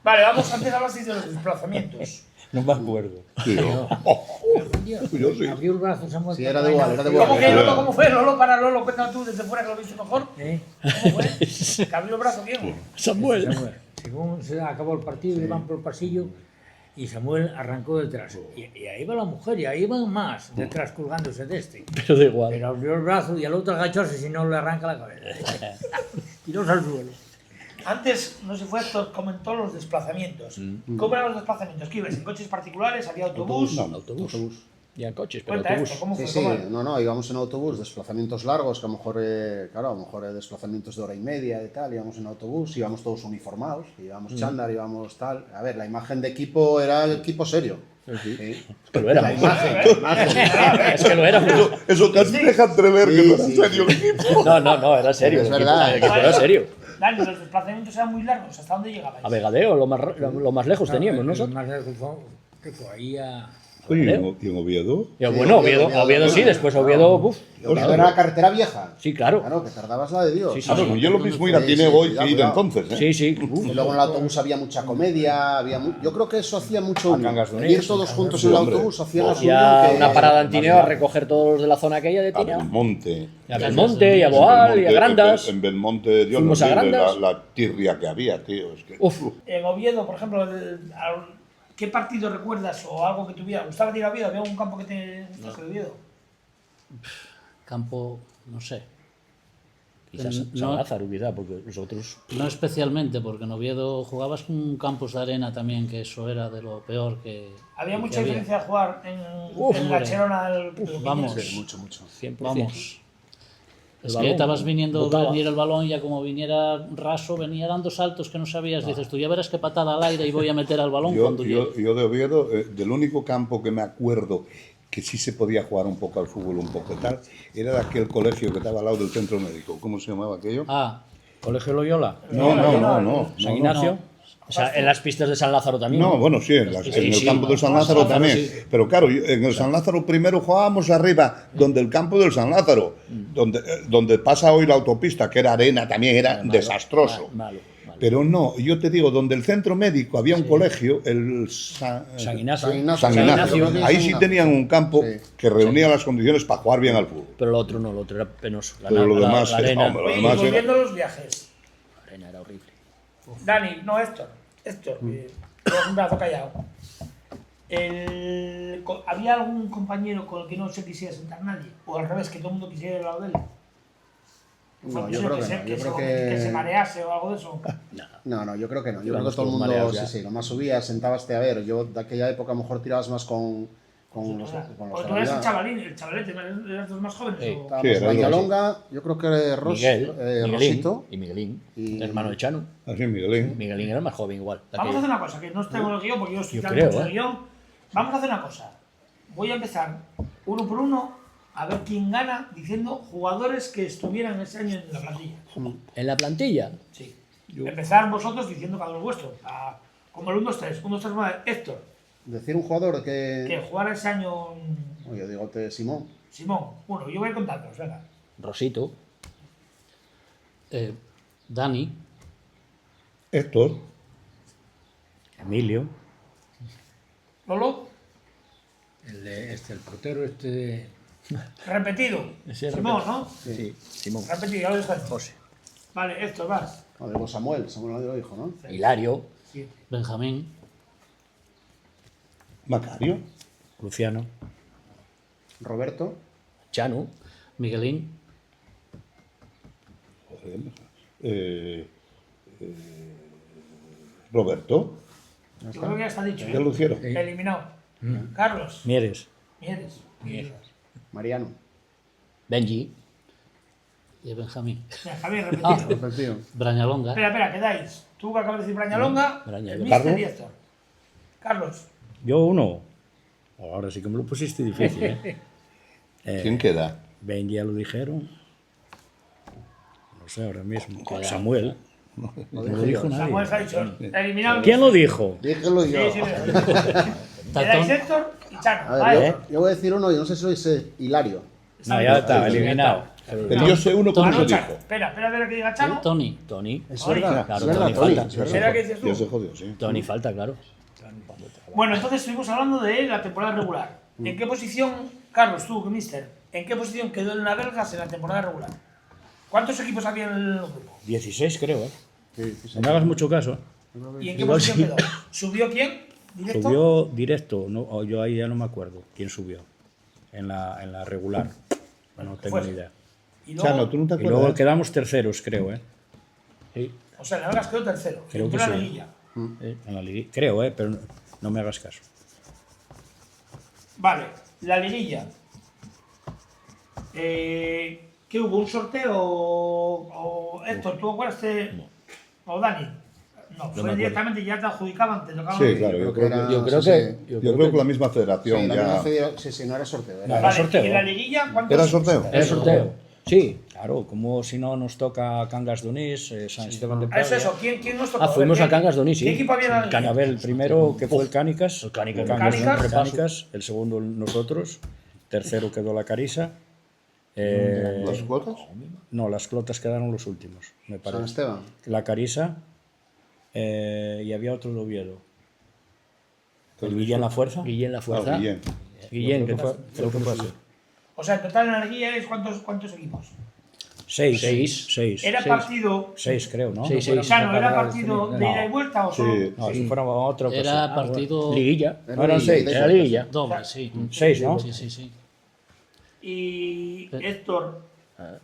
Vale, vamos antes a hablar de los desplazamientos.
No me acuerdo.
Sí, yo sí.
Abrió el brazo, Samuel.
Sí, era de igual, era de
¿Cómo
igual.
que Lolo? ¿Cómo fue? Lolo, para Lolo, cuéntame tú desde fuera que lo viste mejor.
¿Eh?
¿Cómo fue? ¿Que abrió el brazo bien?
Samuel.
Samuel. Según se acabó el partido, iban por el pasillo y Samuel arrancó detrás. Y ahí va la mujer, y ahí van más detrás colgándose de este.
Pero da igual.
Pero abrió el brazo y al otro agacharse si no le arranca la cabeza. Tiros al suelo.
Antes, no sé si fue Héctor, comentó los desplazamientos. ¿Cómo eran los desplazamientos? ¿Qué ibas? ¿En coches particulares? ¿Había autobús?
No,
Autobús. Ya en coches, pero
Cuenta
autobús.
esto, ¿cómo
Sí,
fue?
sí,
¿Cómo era?
no, íbamos en autobús, desplazamientos largos, que a lo mejor, claro, a lo mejor desplazamientos de hora y media y tal, íbamos en autobús, íbamos todos uniformados, íbamos chándal, íbamos tal. A ver, la imagen de equipo era el equipo serio. Sí.
Que lo era. Es que lo era.
Eso casi deja entrever que no era serio el equipo.
No, era serio.
Es
el equipo,
verdad.
el equipo era serio.
Dani, los desplazamientos eran muy largos. ¿Hasta dónde llegabais?
A Vegadeo, lo más lejos teníamos nosotros.
Más lejos que fue ahí a...
Oye, ¿y en Oviedo?
Y bueno, Oviedo sí, después Oviedo, uf.
Pero era la carretera vieja.
Sí, claro.
Claro, que tardabas la de Dios.
Sí, sí,
Ah,
sí.
pues yo lo mismo ir a Tine hoy que ir entonces, ¿eh?
Sí, sí.
Y luego en el autobús había mucha comedia, yo creo que eso hacía mucho unión.
Cangas de Unís.
Ir todos juntos en el
hombre.
autobús hacía la
Ya
unión que...
una parada en Tineo a recoger todos los de la zona aquella de
A
Tineo.
Belmonte.
Y a Belmonte, y a Boal, y a Grandas.
En Belmonte, Dios
Fuimos
nos
a
libre,
Grandas.
la tirria que había, tío. Es que,
Uf.
En Oviedo, por ejemplo, ¿qué partido recuerdas o algo que tuviera? ¿Gustaba de ir a Oviedo? ¿Había algún campo que te gustase de Oviedo?
Campo, no sé.
Quizás
No.
San Lázaro, quizá, porque los otros...
No especialmente, porque en Oviedo jugabas con un campus de arena también, que eso era de lo peor que
¿Había
que
mucha diferencia de jugar en la
hombre.
Cherona al
Vamos.
Mucho, mucho.
100%.
Vamos. Es
balón,
que estabas viniendo
botaba.
venir el balón y ya como viniera raso, venía dando saltos que no sabías. Dices, tú ya verás qué patada al aire y voy a meter al balón cuando llegue.
yo de Oviedo, del único campo que me acuerdo que sí se podía jugar un poco al fútbol, un poco y tal, era de aquel colegio que estaba al lado del centro médico. ¿Cómo se llamaba aquello?
Ah,
¿Colegio Loyola?
No.
¿San Ignacio?
O sea, en las pistas de San Lázaro también.
No, bueno, sí, en el
sí,
campo del San Lázaro
Lázaro,
también.
sí.
Pero claro, en el San Lázaro primero jugábamos arriba, donde el campo del San Lázaro, donde pasa hoy la autopista, que era arena también, era desastroso.
Malo.
Pero no, yo te digo, donde el centro médico había un colegio, el
San Ignacio.
San Ignacio. Ahí sí tenían un campo
Sí.
que reunía las condiciones para jugar bien al fútbol.
Pero lo otro no, lo otro era penoso.
Pero lo demás,
la arena,
hombre, lo
Oye, y
demás era...
volviendo a los viajes.
la arena era horrible.
Dani, no, Héctor, con un brazo callado. ¿Había algún compañero con el que no se quisiera sentar nadie? ¿O al revés, que todo el mundo quisiera ir al lado de él?
No, yo creo que no. Yo creo
que se
que...
marease o algo de eso.
No, yo creo que no. Yo creo
Íbamos
que todo el
todos
mundo,
mareados ya.
sí, nomás subías, sentabas a ver. Yo de aquella época a lo mejor tirabas más con los
Porque tú eres el chavalín, el chavalete, eras de los más jóvenes.
Sí.
¿o?
Estábamos
Sí, era algo
Vallalonga, yo creo que
Miguelín
Rosito.
y Miguelín,
Y-
hermano de Chano.
Así, Miguelín.
Miguelín era el más joven igual.
Vamos a hacer una cosa, que no tengo el guión porque yo estoy
Yo
dando
creo,
el guión. Vamos a hacer una cosa. Voy a empezar uno por uno a ver quién gana diciendo jugadores que estuvieran ese año en la plantilla.
En la plantilla,
Sí. Empezar vosotros diciendo cada uno vuestro. Como el 1-2-3. 1-2-3, Héctor,
Decir un jugador
que
que...
jugara ese año
Yo digo, Simón.
Simón. Bueno, yo voy a contártelos, venga.
Rosito,
Dani,
Héctor.
Emilio.
Lolo,
El portero de...
repetido.
Ese es
Simón, ¿no?
sí, Simón,
Repetido, ya lo dejo.
José,
Vale, Héctor, vas.
No, digo Samuel nadie lo dijo, ¿no?
Hilario,
Sí.
Benjamín,
Macario.
Luciano.
Roberto.
Chano,
Miguelín,
Joder, Roberto.
Yo creo que ya está dicho.
Ya lo hicieron.
Eliminado. Carlos.
Mieres.
Mieres.
Mariano.
Benji,
y Benjamín.
Venga, Javier, repetido.
Repetido.
Brañalonga,
Espera, quedáis. Tú que acabas de decir Brañalonga,
Brañalonga.
el Mister
Carlos.
y Héctor. Carlos.
Yo uno. Ahora sí que me lo pusiste difícil, ¿eh?
¿Quién queda?
Benji ya lo dijeron. No sé ahora mismo. Samuel. No lo dijo nadie.
Samuel se ha dicho. Eliminado.
¿Quién lo dijo?
Dígelo yo.
Sí, quedáis Héctor y Chano.
A
Vale.
ver, yo voy a decir uno y no sé si lo dice Hilario.
No, ya está, eliminado.
Pero yo sé uno cómo se dijo.
Espera a ver que diga Chano.
Tony,
Tony,
Es
Tony.
verdad,
Claro,
es verdad,
Tony
Tony.
falta.
Es verdad.
¿Será que dices
Ya
tú?
se jodió, sí.
Tony falta, claro.
Bueno, entonces estuvimos hablando de la temporada regular. ¿En qué posición, Carlos, tú, mister, en qué posición quedó el Navelgas en la temporada regular? ¿Cuántos equipos había en el grupo?
16 creo, ¿eh?
Sí, sí, sí.
No me hagas mucho caso.
¿Y en qué
Igual
posición
sí.
quedó? ¿Subió quién? ¿Directo?
Subió directo, no, o yo ahí ya no me acuerdo quién subió. En la regular. No tengo
Pues,
ni idea.
Y luego,
Chano, ¿tú no te
Y luego
acuerdas?
quedamos terceros, creo, ¿eh? Sí,
o sea, el Navelgas quedó tercero.
Creo que
entró en la
sí.
liguilla.
en la liguilla. Creo, pero no me hagas caso.
Vale, la liguilla. ¿Qué hubo? ¿Un sorteo? ¿O Héctor, tú acuerdas? ¿O Dani? No,
me
fue
acuerdo.
directamente, ya te adjudicaban, te tocaban.
Sí, claro, yo creo que,
Yo creo
sí,
que...
sí.
yo
yo creo que la misma federación
Sí, la
ya...
misma federación- sí, sí, no era sorteo. Era,
Vale,
sorteo.
¿y en la liguilla cuántos?
¿Era sorteo?
Era sorteo. Sí.
Claro, como si no nos toca Cangas de Onís, San Esteban de
Ah, eso,
Pravia.
eso. ¿Quién nos tocó?
Ah, fuimos
¿Qué-
a Cangas de Onís, sí.
¿Qué equipo había en la liguilla?
A ver, el primero que fue el Cánicas,
Cánicas.
el segundo nosotros, tercero quedó la Carisa.
¿Las cuotas?
No, las Clotas quedaron los últimos, me
San
parece.
Esteban.
La Carisa y había otro de Oviedo. ¿El Guillén La Fuerza?
Guillén la fuerza.
Ah, bien.
Guillén, que
Creo que fue así.
O sea, en total en la liguilla es cuántos equipos.
Seis.
Era partido.
Seis, creo, ¿no?
Seis.
Claro, ¿era partido de ida y vuelta o solo?
Sí.
No, si fuera otra cosa.
Era partido
Liguilla.
Era
No eran
liguilla,
seis,
de
era
vuelta.
liguilla.
doble, sí.
Seis, ¿no?
Sí, sí, sí.
Y Héctor,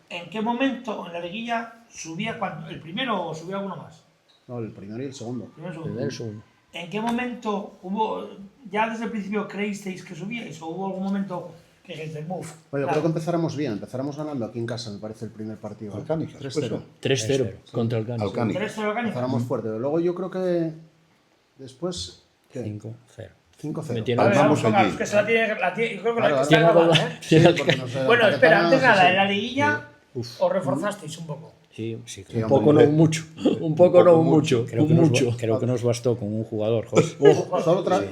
¿en qué momento en la liguilla subía cuando? ¿El primero o subía alguno más?
No, el primero y el segundo.
Primero, segundo.
Primero, segundo.
¿En qué momento hubo, ya desde el principio creísteis que subíais o hubo algún momento que dijisteis, buf?
Bueno, yo
claro,
creo que empezáramos bien. Empezáramos ganando aquí en casa, me parece, el primer partido.
Al Cánicas,
3-0.
3-0 contra el Cánicas.
Al Cánicas.
3-0 Cánicas.
Empezáramos fuerte. Luego yo creo que después... ¿qué?
5-0.
5-0.
Metieron-
A ver,
Vamos
vamos con
allí.
Carlos, que se la tiene, yo creo que
Claro,
la
tiene
está
algo-
grabada, ¿eh?
Sí, porque no sé,
Bueno, espera, antes
Paquetano,
nada,
sí,
en la liguilla
Uf.
os reforzasteis un poco.
Sí,
Sí,
Sí,
un poco, no un mucho. Un poco, no un mucho.
creo,
Un
que
mucho.
creo que nos bastó con un jugador, José.
Solo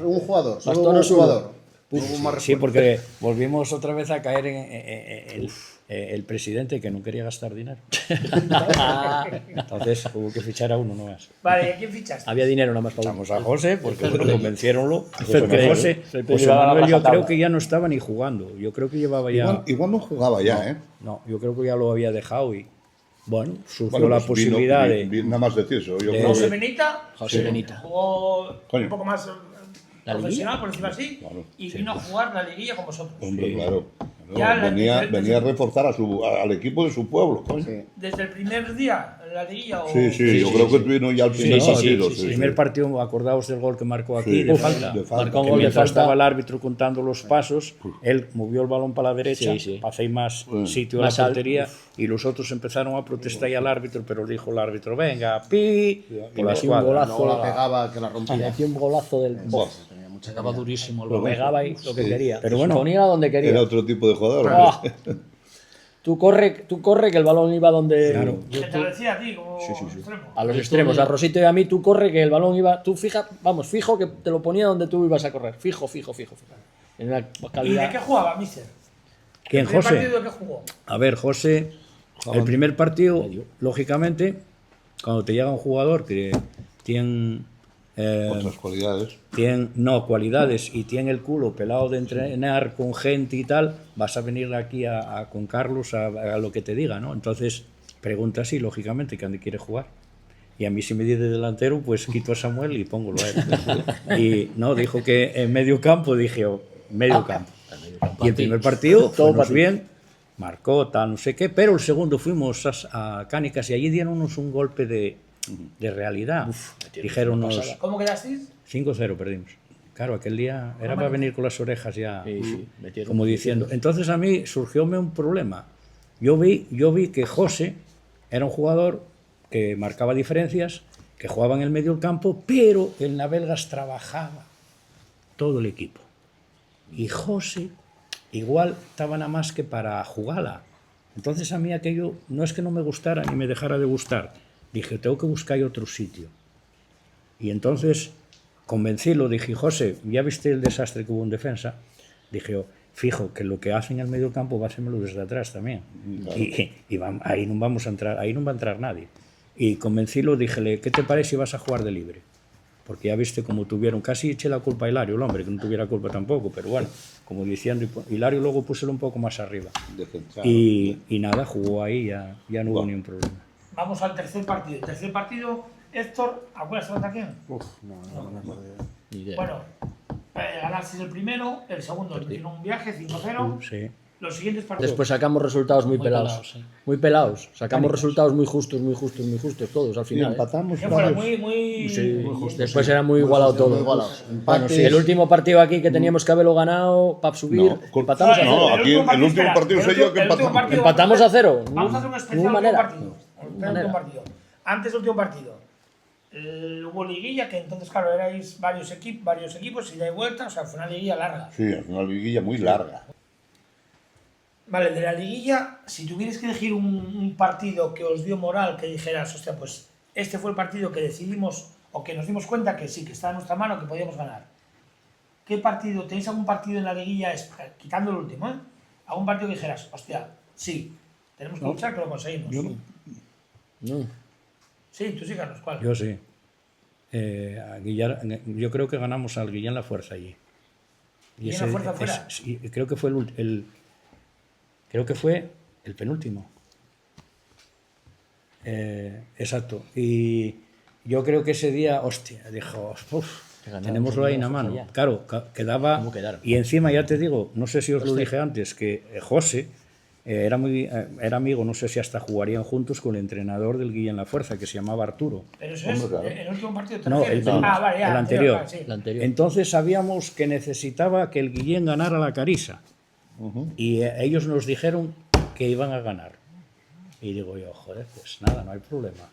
un jugador. Solo
Bastón
un
o solo.
jugador. No hubo más
Sí,
refuerzos.
porque volvimos otra vez a caer en el presidente que no quería gastar dinero. Entonces hubo que fichar a uno nomás.
Vale, ¿y a quién fichaste?
Había dinero nada más para uno.
Echamos a José porque bueno, convenciéronlo.
Creo.
José Manuel yo creo que ya no estaba ni jugando. Yo creo que llevaba ya...
Igual no jugaba ya, ¿eh?
No, yo creo que ya lo había dejado y bueno, surgió
Bueno,
la
pues
posibilidad
nada más decir eso. Yo creo
José
que...
Benita
José Benita.
jugó
Coño.
un poco más
¿La
profesional, por decirlo así,
Claro.
y vino a jugar la liguilla con vosotros.
Hombre, claro.
Ya la-
Venía a reforzar al equipo de su pueblo, coño.
Sí.
¿Desde el primer día en la liguilla? O...
Sí, yo creo que vino ya al primer partido.
El primer partido, acordaos del gol que marcó aquí,
Sí,
de
uf,
falta.
de falta.
Marcó un
Que
gol de
mientras
falta.
estaba el árbitro contando los pasos, él movió el balón para la derecha,
Sí, sí.
para hacer más sitio a
Más
la
al-
portería, y los otros empezaron a protestar y al árbitro, pero dijo el árbitro, venga, pi, por la
metió un
escuadra.
golazo.
Luego la pegaba, que la rompía.
Hacía un golazo del...
Tenía mucha
Pegaba
calidad.
durísimo el
Lo
balón.
pegaba y lo que quería.
Pero bueno,
ponía donde quería.
Era otro tipo de jugador.
Ah. Tú corre que el balón iba donde...
¿Qué te lo decía a ti como extremo?
A los extremos, a Rosito y a mí, tú corre que el balón iba... Tú fijo que te lo ponía donde tú ibas a correr. Fijo. En una
¿Y de
calidad...
qué jugaba, mister?
¿quién,
¿El primer
José?
partido de qué jugó?
A ver, José, el primer partido, lógicamente, cuando te llega un jugador que tiene...
Otras cualidades.
tienen cualidades y tiene el culo pelado de entrenar con gente y tal, vas a venir aquí con Carlos a lo que te diga, ¿no? Entonces preguntas y lógicamente que dónde quiere jugar. Y a mí si me di de delantero, pues quito a Samuel y póngolo a él. Y no, dijo que en medio campo, dije yo, medio campo. Y el primer partido,
Todo
todo bien, marcó tal, no sé qué, pero el segundo fuimos a Cánicas y allí dieronnos un golpe de realidad. Dijeronnos,
¿Cómo quedasteis?
5-0 perdimos. Claro, aquel día era para venir con las orejas ya,
Sí, metieron.
como diciendo. Entonces a mí surgióme un problema. Yo vi que José era un jugador que marcaba diferencias, que jugaba en el medio del campo, pero el Navelgas trabajaba todo el equipo. Y José igual estaba nada más que para jugarla. Entonces a mí aquello no es que no me gustara ni me dejara de gustar. Dije, tengo que buscar otro sitio. Y entonces convencílo, dije, José, ¿ya viste el desastre que hubo en defensa? Dije, yo, fijo, que lo que hace en el medio campo va a hacérmelo desde atrás también.
Claro.
Y ahí no vamos a entrar, ahí no va a entrar nadie. Y convencílo, díjele, ¿qué te parece si vas a jugar de libre? Porque ya viste como tuvieron, casi eché la culpa a Hilario, el hombre, que no tuviera culpa tampoco, pero bueno, como diciendo, Hilario luego púselo un poco más arriba. Y nada, jugó ahí, ya no hubo ni un problema.
Vamos al tercer partido. El tercer partido, Héctor, ¿acuerdas contra quién?
Uf, no me acuerdo.
Ni idea.
Bueno, ganasteis el primero, el segundo, hicieron un viaje, 5-0.
Sí.
Los siguientes partidos.
Después sacamos resultados muy pelados.
pelados, sí.
Muy pelados. Sacamos resultados muy justos, todos al
Y
final. ¿eh?
empatamos.
¿Qué fueron?
varios.
Muy...
Sí, después era muy igualado todo.
Igualados.
Bueno,
Empates.
sí, el último partido aquí que teníamos que haberlo ganado para subir,
No, con-
empatamos a
no,
cero.
aquí el último partido sé yo que empatamos.
Empatamos a cero.
Vamos a hacer un especial
Ninguna
último
manera.
partido. Espera, último partido. Antes del último partido. hubo liguilla, que entonces, claro, erais varios equipos, ida y vuelta, o sea, fue una liguilla larga.
Sí, es una liguilla muy larga.
Vale, de la liguilla, si tuvierais que elegir un partido que os dio moral, que dijeras, hostia, pues este fue el partido que decidimos, o que nos dimos cuenta que sí, que está en nuestra mano, que podíamos ganar. ¿Qué partido, tenéis algún partido en la liguilla, quitando el último, algún partido que dijeras, hostia, sí, tenemos que luchar, que lo conseguimos?
Yo no.
No.
Sí, tú sí, Carlos, ¿cuál?
Yo sí. Yo creo que ganamos al Guillén La Fuerza allí.
¿Guillén La Fuerza fuera?
Sí, creo que fue creo que fue el penúltimo. Exacto. Y yo creo que ese día, hostia, dijo, tenemoslo ahí en la mano.
Ya.
Claro, quedaba.
¿Cómo quedaron?
Y encima, ya te digo, no sé si os lo dije antes, que José era amigo, no sé si hasta jugarían juntos con el entrenador del Guillén La Fuerza, que se llamaba Arturo.
Pero eso es
claro.
el último partido, ¿te
No,
refieres?
el
Vale, ya,
el anterior.
vale, sí.
El anterior.
Entonces sabíamos que necesitaba que el Guillén ganara la Carisa. Y ellos nos dijeron que iban a ganar. Y digo yo, joder, pues nada, no hay problema.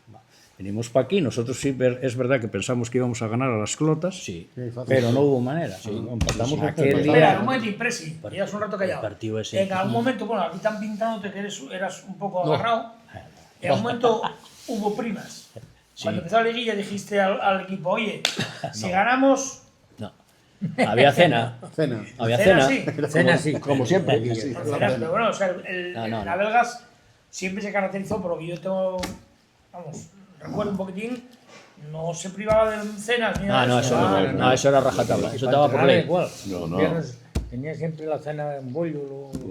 Venimos para aquí, nosotros sí, es verdad que pensamos que íbamos a ganar a las clotas,
Sí.
pero no hubo manera. Empatamos aquel
Espera,
día.
un momento, Presi, llevas un rato callado.
el partido ese.
En algún momento, bueno, aquí están pintándote que eras un poco agarrado. En algún momento hubo primas. Cuando empezó la liguilla dijiste al equipo, oye, si ganamos,
No. Había cena.
Cena.
Había
cena
cena.
sí.
Cena sí.
Como siempre. Sí.
Pero bueno, o sea,
No.
la Belgas siempre se caracterizó por lo que yo tengo, vamos, recuerdo un poquitín, no se privaba de cenas ni nada.
No,
de
eso, eso era rajatabla. Eso estaba por ley.
Igual.
No, no.
Viernes tenía siempre la cena en bollo.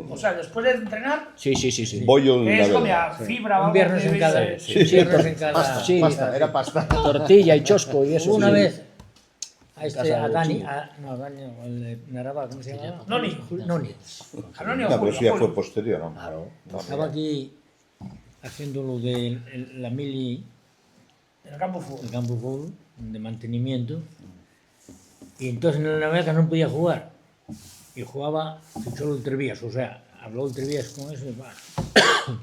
O sea, después de entrenar,
Sí, sí, sí, sí.
Bollo en
¿qué
la
es
Belga.
comida? Fibra o
Un
algo
viernes
que
en cada.
debéis-
Un viernes en cada.
Pasta,
Sí.
pasta, era pasta.
Tortilla y chosco y eso.
Una
sí.
vez a
Casa
a
de
Dani,
Chile.
no, Dani, el de Naraba, ¿cómo se llama?
Noni.
Noni.
Anonio,
No, pero
Julio,
eso ya
Julio.
fue posterior, ¿no?
Claro.
Estaba aquí haciendo lo de la mili,
En el campo de fútbol.
el campo de fútbol, de mantenimiento. Y entonces en la Belga no podía jugar. Y jugaba solo el Trevías, o sea, habló el Trevías con eso y va,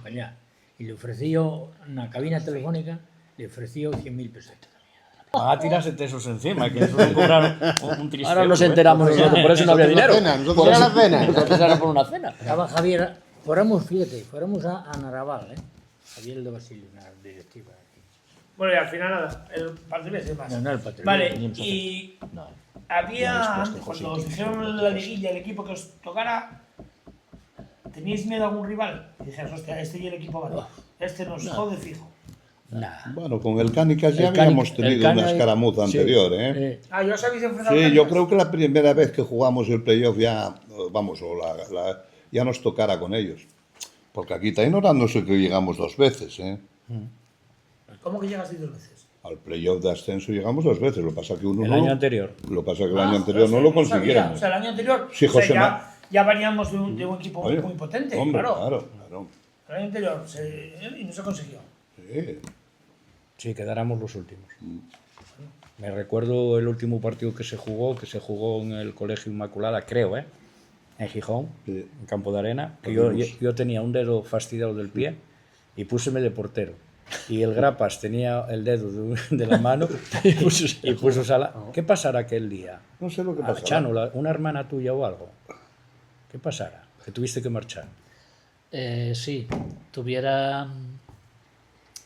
para allá. Y le ofreció, en la cabina telefónica, le ofreció 100.000 pesetas.
Van a tirarse esos encima, que eso no cobraron un triste.
Ahora nos enteramos nosotros, por eso no había dinero.
Nosotros
Por
era
eso-
la cena.
Nosotros era por una cena.
Estaba Javier, fuéramos a Naraval, Javier de Basilio, una directiva.
Bueno, y al final nada, el partido es más.
No, el patrón.
Vale,
teníamos que
y
No.
había,
después que
cuando
José
os dijeron la liguilla, el equipo que os tocara, ¿teníais miedo a algún rival? Y dijeras, hostia, este y el equipo vale. Este nos jode fijo.
Nada.
Bueno, con el Cánicas ya
El Cánica-
habíamos
el
tenido
Cánica-
una escaramuza
sí.
anterior, ¿eh?
Ah, ¿ya os habéis enfrentado
Sí,
al
yo
Cánicas?
creo que la primera vez que jugamos el playoff ya, vamos, ya nos tocara con ellos. Porque aquí está ignorándose que llegamos 2 veces, ¿eh?
¿Cómo que llegas 2 veces?
Al playoff de ascenso llegamos 2 veces, lo que pasa que uno
El
no.
año anterior.
Lo que pasa que el año anterior no lo
sabía.
consiguieron.
O sea, el año anterior
Sí,
o sea,
José
ya veníamos de un equipo
Oye,
muy potente,
hombre,
claro.
claro.
El año anterior y no se consiguió.
Sí.
Sí, quedáramos los últimos. Me recuerdo el último partido que se jugó en el Colegio Inmaculada, creo, en Gijón,
Sí.
en Campo de Arena, que
Perdimos.
yo tenía un dedo fastidiado del pie y púseme de portero. Y el Grapas tenía el dedo de la mano y puso sala. ¿Qué pasará aquel día?
No sé lo que
Ah,
pasa.
Chano, una hermana tuya o algo. ¿Qué pasará? Que tuviste que marchar.
Sí, tuviera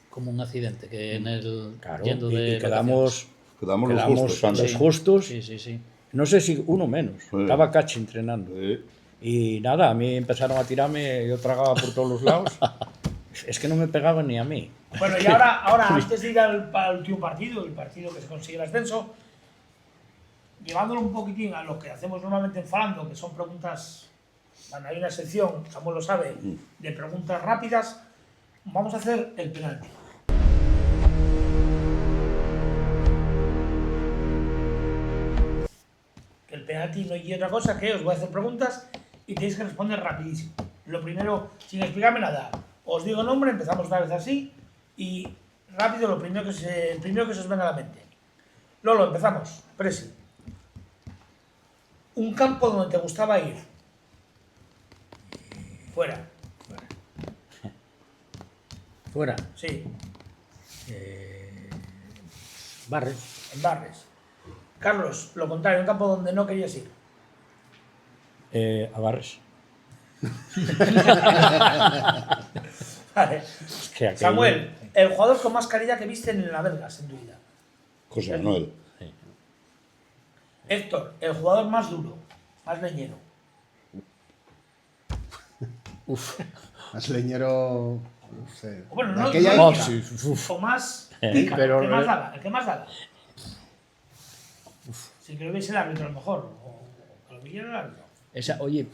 como un accidente que en el
Claro,
yendo
y
de
quedamos
Quedamos los
quedamos
justos, Sandra.
los justos.
Sí, sí, sí.
No sé si uno menos.
Sí.
Estaba Cachi entrenando.
Sí.
Y nada, a mí empezaron a tirarme, yo tragaba por todos los lados. Es que no me pegaban ni a mí.
Bueno, y ahora antes de ir al último partido, el partido que se consigue el ascenso, llevándolo un poquitín a lo que hacemos normalmente en Falando, que son preguntas, bueno, hay una sección, Samuel lo sabe, de preguntas rápidas, vamos a hacer el penalti. Que el penalti no hay otra cosa que os voy a hacer preguntas y tenéis que responder rapidísimo. Lo primero, sin explicarme nada, os digo nombre, empezamos otra vez así y rápido el primero que se os venga a la mente. Lolo, empezamos. Presi. Un campo donde te gustaba ir. Fuera.
Fuera.
Sí.
Barres.
En Barres. Carlos, lo contrario, un campo donde no querías ir.
A Barres.
Vale.
Que aquello-
Samuel, el jugador con más calidad que viste en el Navelgas en tu vida.
José Manuel.
Héctor, el jugador más duro, más leñero.
Más leñero. No sé.
O bueno,
de
no,
aquella
no
época.
o más pica,
pero-
el que más daba, el que más daba. Si que lo viese el árbitro a lo mejor, o que lo viera el árbitro.
Oye,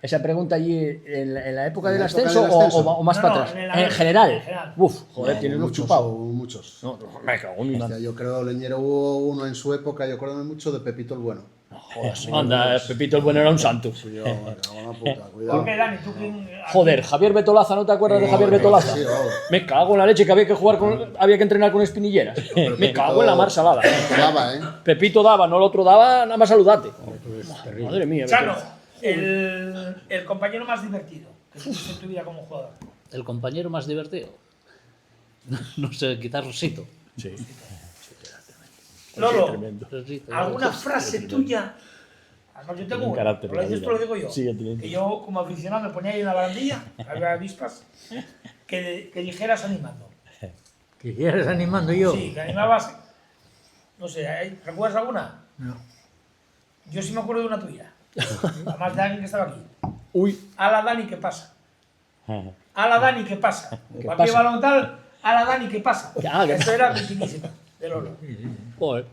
esa pregunta allí en la época del
En la época
ascenso,
del ascenso.
o más
No,
para
no,
atrás.
en
En general.
en general.
Uf, joder, tiene unos
muchos,
chupados.
muchos.
No, me cago en mi
Hostia,
madre.
yo creo leñero hubo uno en su época, yo acuerdo mucho de Pepito el Bueno.
Anda, Pepito el Bueno era un santo.
Yo, me cago en la puta, cuidado.
¿Por qué, Dani? ¿Tú quién?
Joder, Javier Betolaza, ¿no te acuerdas de Javier Betolaza?
Sí, vamos.
Me cago en la leche que había que jugar había que entrenar con espinilleras. Me cago en la mar salada.
Daba, ¿eh?
Pepito daba, no el otro daba, nada más saludate. Madre mía.
Chano, el compañero más divertido que tuviste en tu vida como jugador.
El compañero más divertido. No sé, quizás Rosito.
Sí.
Lolo,
Rosito.
¿alguna frase tuya? Además, yo tengo
Un
una,
carácter
lo dices
de
tú, lo digo yo.
Sí, ya tiene.
Que yo, como aficionado, me ponía ahí en la barandilla, había avispas, que dijeras animando.
¿Que quieres animando yo?
Sí, que animabas. No sé, ¿recuerdas alguna?
No.
Yo sí me acuerdo de una tuya. Además de alguien que estaba aquí.
Uy,
Ala Dani, ¿qué pasa? Ala Dani, ¿qué pasa? Cualquier
pasa?
balón tal, ala Dani, ¿qué pasa?
Ah, que-
Esto era mitiquísima, de Lolo.
joder,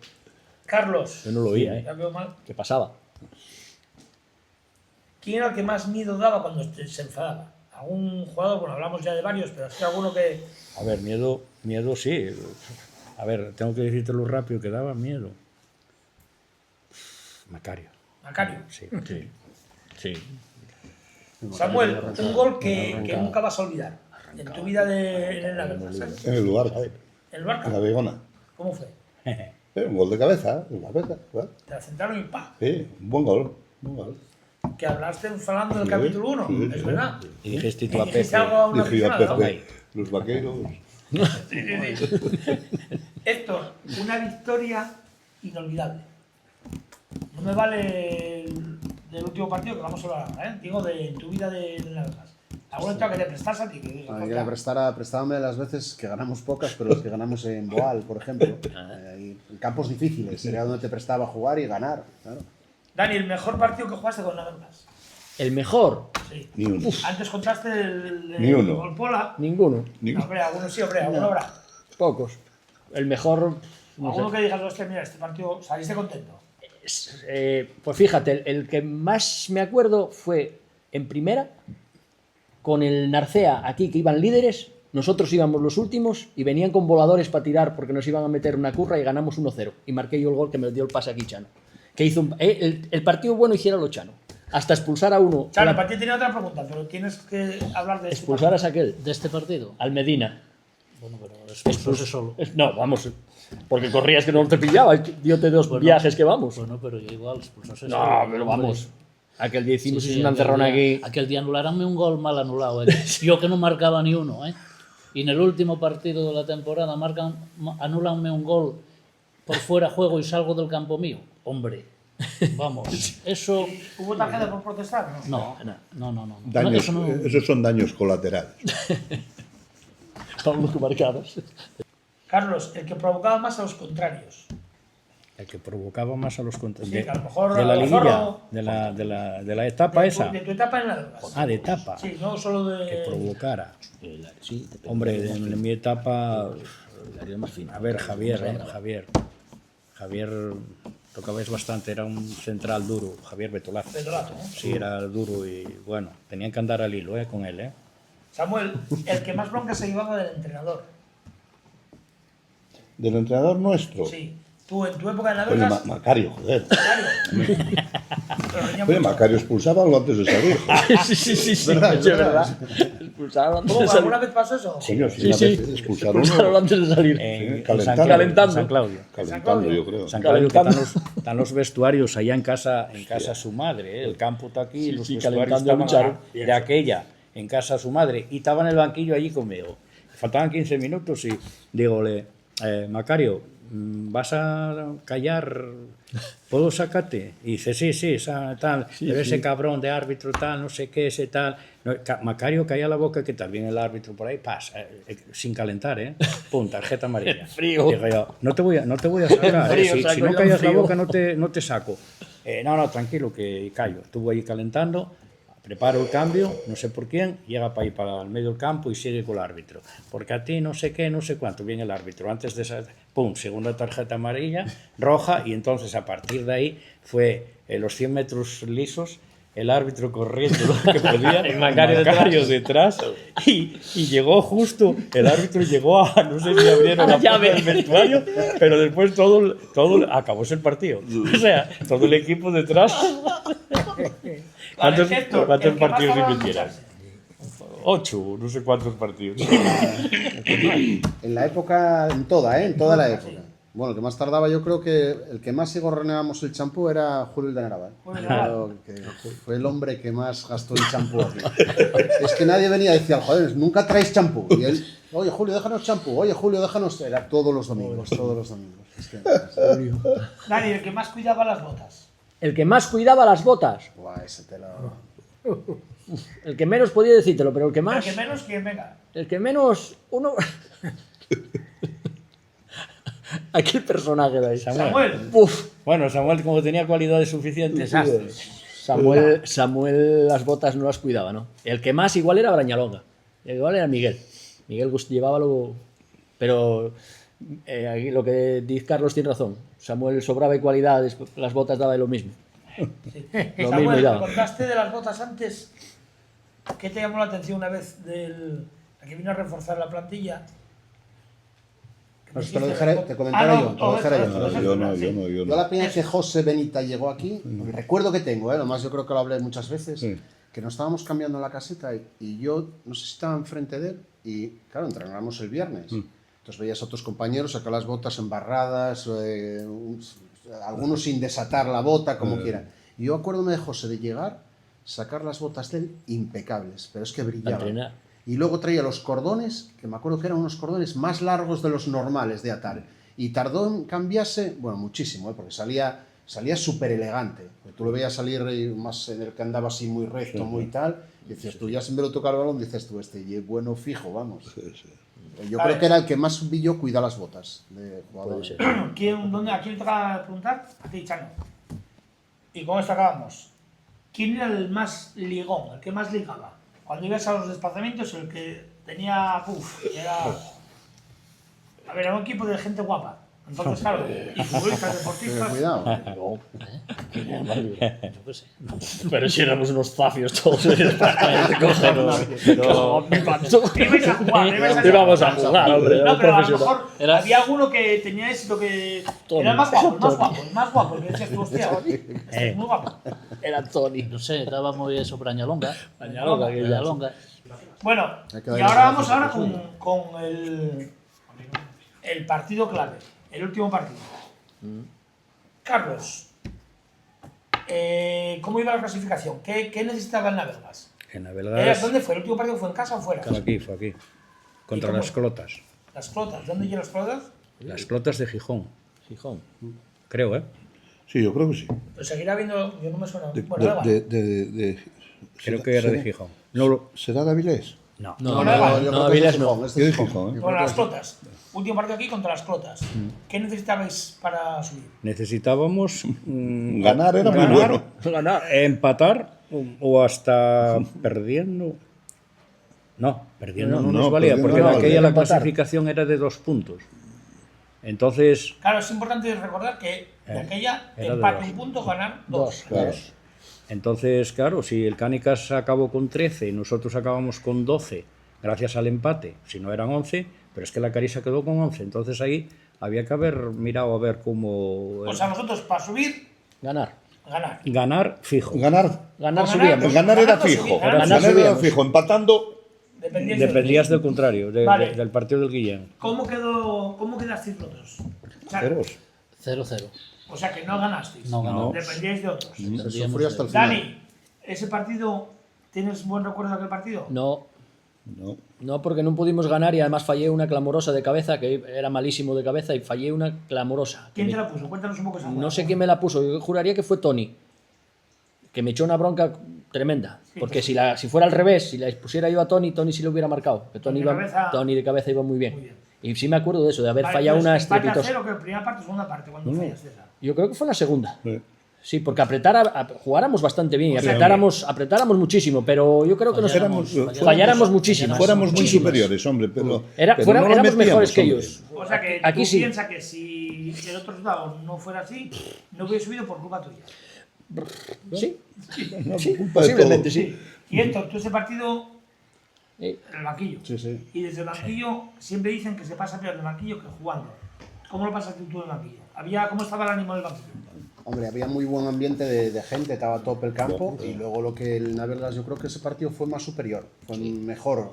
Carlos,
yo no lo oía,
ya veo mal.
¿Qué pasaba?
¿Quién era el que más miedo daba cuando se enfadaba? ¿Algún jugador? Bueno, hablamos ya de varios, pero es que alguno que...
A ver, miedo sí. A ver, tengo que decírtelo rápido, que daba miedo. Macario.
Macario.
Sí, sí. Sí.
Samuel, un gol que nunca vas a olvidar en tu vida en el Navelgas, ¿sabes?
En el lugar,
¿El
en
Barca?
la Begona.
¿Cómo fue?
Un gol de cabeza, claro.
Te la centraron y ¡pa!
Sí, un buen gol. Un gol.
Que hablaste falando del
Sí,
capítulo 1,
sí,
es
sí.
verdad.
Y dijiste tú
Y
a
dijiste
Pepe.
algo a una
Dije yo a
aficionada, ¿no?
Pepe, los vaqueros.
Héctor, una victoria inolvidable. No me vale del último partido que vamos a hablar ahora, ¿eh? Digo, de tu vida de Navegas. ¿Alguna otra que te prestas a ti? Que digas,
Hay que
"Hostia,
prestábame las veces que ganamos pocas, pero las que ganamos en Boal, por ejemplo. En campos difíciles, sería donde te prestaba jugar y ganar. Claro.
Dani, el mejor partido que jugaste con Navegas.
El mejor,
Sí.
Ni uno.
Antes contaste el
Ni uno.
Golpola.
ninguno,
Ni
No, hombre, algunos sí, hombre, alguno habrá.
pocos. El mejor, no
Alguno
sé.
que digas, hostia, mira, este partido saliste contento.
Pues fíjate, el que más me acuerdo fue en primera, con el Narcea aquí, que iban líderes, nosotros íbamos los últimos y venían con voladores para tirar porque nos iban a meter una curra y ganamos 1-0. Y marqué yo el gol que me dio el pase aquí Chano. Que hizo el partido bueno hiciera lo Chano. Hasta expulsar a uno.
Chano, para ti tenía otra pregunta, pero tienes que hablar de este
Expulsar a aquel,
¿De este partido?
al Medina.
Bueno, pero expulsóse solo.
No, vamos, porque corrías que no te pillaba. Diote dos viajes que vamos.
Bueno, pero yo igual, expulsóse
No,
solo.
pero
hombre.
vamos. Aquel día hicimos
Sí, sí,
una encerrona
aquel
aquí.
Aquel día anularonme un gol mal anulado. Yo que no marcaba ni uno, ¿eh? Y en el último partido de la temporada anulanme un gol por fuera de juego y salgo del campo mío. Hombre, vamos, eso...
¿Hubo tarjeta por protestar? No.
No.
Daños,
Eso no-
esos son daños colaterales.
Vamos marcados.
Carlos, el que provocaba más a los contrarios.
El que provocaba más a los contra...
Sí, que a lo mejor
de la
a lo
liguilla,
mejor
de la etapa esa.
De tu etapa en Navegas.
Ah, de etapa.
Sí, no solo de...
Que provocara. Hombre, en mi etapa, a ver, Javier tocabais bastante, era un central duro, Javier Betolazo.
Betolazo, ¿no?
Sí, era duro y bueno, tenían que andar al hilo con él.
Samuel, el que más bronca se llevaba del entrenador.
Del entrenador nuestro.
Sí. Tú en tu época de
Oye,
Navegas...
Macario, joder.
Claro. Pero venía
Oye,
mucho.
Macario expulsaba antes de salir.
Sí, es verdad. Expulsaron antes
¿Cómo?
de salir.
¿Alguna vez pasó eso?
Coño, sí,
Sí,
una
sí.
vez expulsaron
Expulsaron
uno.
antes de salir.
En
calentando.
Calentando.
San Claudio.
Calentando, yo creo.
San Claudio, que
Calentando.
están los vestuarios allá en casa su madre. El campo está aquí,
Sí,
los
sí,
vestuarios
calentando
estaban
el
de aquella en casa su madre y estaba en el banquillo allí conmigo. Faltaban 15 minutos y digo, Macario, ¿vas a callar? ¿Puedo sacarte? Y dice, sí, tal, pero ese cabrón de árbitro tal, no sé qué, ese tal. No, Macario calla la boca, que también el árbitro por ahí pasa, sin calentar, pum, tarjeta amarilla.
Frío.
Digo yo, no te voy a sacar,
Frío,
si
saco
no
el
callas la
frío.
boca no te saco. No, tranquilo, que callo. Estuvo ahí calentando, preparo el cambio, no sé por quién, llega para ahí para el medio del campo y sigue con el árbitro. Porque a ti no sé qué, no sé cuánto, viene el árbitro. Antes de esa, pum, segunda tarjeta amarilla, roja, y entonces a partir de ahí fue los 100 metros lisos, el árbitro corriendo lo que podía,
Y Macario
detrás, y llegó justo, el árbitro llegó a, no sé si abrieron la puerta del vestuario, pero después todo acabóse el partido. O sea, todo el equipo detrás. ¿Cuántos
Héctor, el que más
partidos
tarda en
repitieron?
ducharse.
8, no sé cuántos partidos.
En la época, en toda la época. Bueno, el que más tardaba, yo creo que el que más renegábamos el champú era Julio de Naraval. Que fue el hombre que más gastó en champú aquí. Es que nadie venía y decía, joder, nunca traéis champú. Y él, oye Julio, déjanos champú, oye Julio, déjanos. Era todos los domingos. Es que,
Dani, el que más cuidaba las botas.
El que más cuidaba las botas.
buah, ese te lo...
El que menos podía decírtelo, pero el que
El
más...
que menos, quien venga.
El que menos... Uno... Aquel personaje de ahí.
Samuel.
Uf,
Bueno, Samuel, como tenía cualidades suficientes,
Samuel las botas no las cuidaba, ¿no? El que más igual era Brañalonga. Igual era Miguel. Miguel llevaba lo... Pero aquí lo que dice Carlos tiene razón. Samuel sobraba de cualidades, las botas daba de lo mismo. Lo mismo
Samuel,
y
me
daba.
contaste de las botas antes. ¿Qué te llamó la atención una vez del que vino a reforzar la plantilla?
Pues te lo dejaré, te comentaré yo, te lo dejaré yo.
No, yo no.
Yo la primera vez que José Benita llegó aquí, el recuerdo que tengo, además yo creo que lo hablé muchas veces, que nos estábamos cambiando la caseta y yo no sé si estaba enfrente de él y claro, entrenábamos el viernes. Entonces veías a otros compañeros sacar las botas embarradas, algunos sin desatar la bota, como quieran. Y yo acuérdome de José de llegar, sacar las botas de él impecables, pero es que brillaban.
Entrenar.
Y luego traía los cordones, que me acuerdo que eran unos cordones más largos de los normales de atar. Y tardó en cambiarse, bueno, muchísimo, porque salía súper elegante. Tú lo veías salir más en el que andaba así muy recto, muy tal. Y decías tú, ya sin verlo tocar el balón, dices tú, y es bueno fijo, vamos. Yo creo que era el que más vi yo cuidar las botas de jugador.
Puede ser.
¿A quién te toca preguntar? A ti, Chano. Y con esto acabamos. ¿Quién era el más ligón, el que más ligaba? Cuando ibas a los desplazamientos, el que tenía... era... A ver, era un equipo de gente guapa. Entonces, claro, y futbolistas, deportistas...
Cuidado.
Yo qué sé.
Pero si éramos unos zafios todos.
Ibais a jugar,
Íbamos a jugar, hombre.
No,
éramos
pero a lo
profesionales.
mejor había alguno que tenía éxito que... Era el más guapo, que decías tú, hostia, este es muy guapo.
Era Tony.
No sé, daba muy eso Brañalonga.
Brañalonga, que ya.
Brañalonga.
Bueno,
Hay que
y
darle
ahora
las
vamos
gracias,
con el partido clave, el último partido. Carlos, ¿cómo iba la clasificación? ¿Qué necesitaba el Navegas?
En Navegas,
¿Dónde fue? ¿El último partido fue en casa o fuera?
fue aquí. Contra
cómo?
las Clotas.
Las Clotas. ¿Dónde llegan las Clotas?
Las Clotas de Gijón,
Gijón.
creo, ¿eh?
Sí, yo creo que sí.
Pues seguirá viendo, yo no me suena.
De-
Bueno, da igual.
Creo que era de Gijón. No lo...
¿Será de Avilés?
No.
No,
Bueno, da igual.
Yo
no,
creo que es
Avilés no.
Gijón, es
Yo de
Gijón.
Gijón, ¿eh?
Bueno, las Clotas. Último partido aquí contra las Clotas. ¿Qué necesitabais para subir?
Necesitábamos
Ganar era muy bueno.
empatar o hasta perdiendo. No, perdiendo no, nos valía,
perdiendo
porque
no
aquella
valía.
la
Empatar.
clasificación era de 2 puntos. Entonces,
Claro, es importante recordar que de aquella
era de
empate
2.
un punto, ganar 2.
Claro.
claro, si el Cánicas acabó con 13 y nosotros acabamos con 12, gracias al empate, si no eran 11, pero es que la Carisa quedó con 11, entonces ahí había que haber mirado a ver cómo...
O sea, nosotros para subir,
Ganar.
ganar.
ganar fijo.
Ganar.
Ganar
Con
subíamos.
Ganar era
Ganando
fijo.
subí-
Ganar
ganando
era
subíamos.
fijo. Empatando.
Dependías del contrario,
Vale.
del partido del Guillén.
¿Cómo quedasteis vosotros? O sea,
0-0.
o sea, que no ganasteis.
No ganó.
Dependíais de otros.
Se sufrió hasta el final.
Dani, ese partido, ¿tienes buen recuerdo de aquel partido?
No.
No.
No, porque non pudimos ganar e además fallé una clamorosa de cabeza, que era malísimo de cabeza, y fallé una clamorosa.
¿Quién te la puso? Cuéntanos un poco esa
No
jugada.
sé quién me la puso, yo juraría que fue Tony, que me echó una bronca tremenda, porque si fuera al revés, si la pusiera yo a Tony, Tony sí lo hubiera marcado, que Tony de cabeza iba muy bien.
Muy bien.
Y sí me acuerdo de eso, de haber
Vale,
fallado una
entonces, empate a
estrepitosa.
cero, que primera parte o segunda parte, cuando fallas esa.
Yo creo que fue la segunda.
Sí.
Sí, porque jugáramos bastante bien, y apretáramos muchísimo, pero yo creo que nos falláramos muchísimo.
Fuéramos muy
muchísimas.
superiores, hombre, pero,
Éramos
no lo
mejores
metíamos,
que
hombre.
ellos.
O sea que
Aquí
tú
sí.
piensas que si el otro resultado no fuera así, no hubiera subido por culpa tuya.
Sí,
No,
sí,
culpa de
posiblemente
todo.
sí.
Y Héctor, tú ese partido
Eh,
en el banquillo.
Sí, sí.
Y desde el banquillo siempre dicen que se pasa peor en el banquillo que jugando. ¿Cómo lo pasaste tú en el banquillo? ¿Cómo estaba el ánimo del banquillo?
Hombre, había muy buen ambiente de gente, estaba a tope el campo y luego lo que el Navelgas, yo creo que ese partido fue más superior, fue mejor.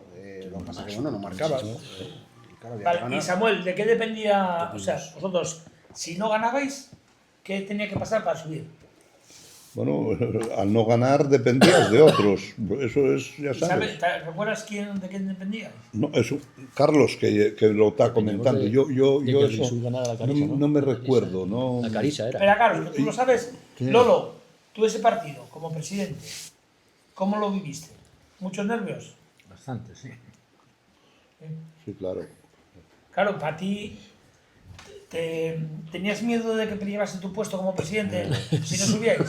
Lo que pasa es que bueno, no marcabas. Y claro, había que
Vale,
ganar.
y Samuel, ¿de qué dependía? O sea, vosotros, si no ganabais, ¿qué tenía que pasar para subir?
Bueno, al no ganar dependías de otros. Eso es, ya
¿Y
sabes.
¿Recuerdas de quién dependías?
No, eso, Carlos, que lo está comentando. Yo
que
eso
Jesús ganara la Carisa,
no,
¿no?
no me recuerdo. No.
La Carisa era.
Pero claro, que tú lo sabes. Lolo, tú ese partido, como presidente, ¿cómo lo viviste? ¿Muchos nervios?
Bastante, sí.
Sí, claro.
Claro, para ti, ¿tenías miedo de que perdieras tu puesto como presidente si no subíais?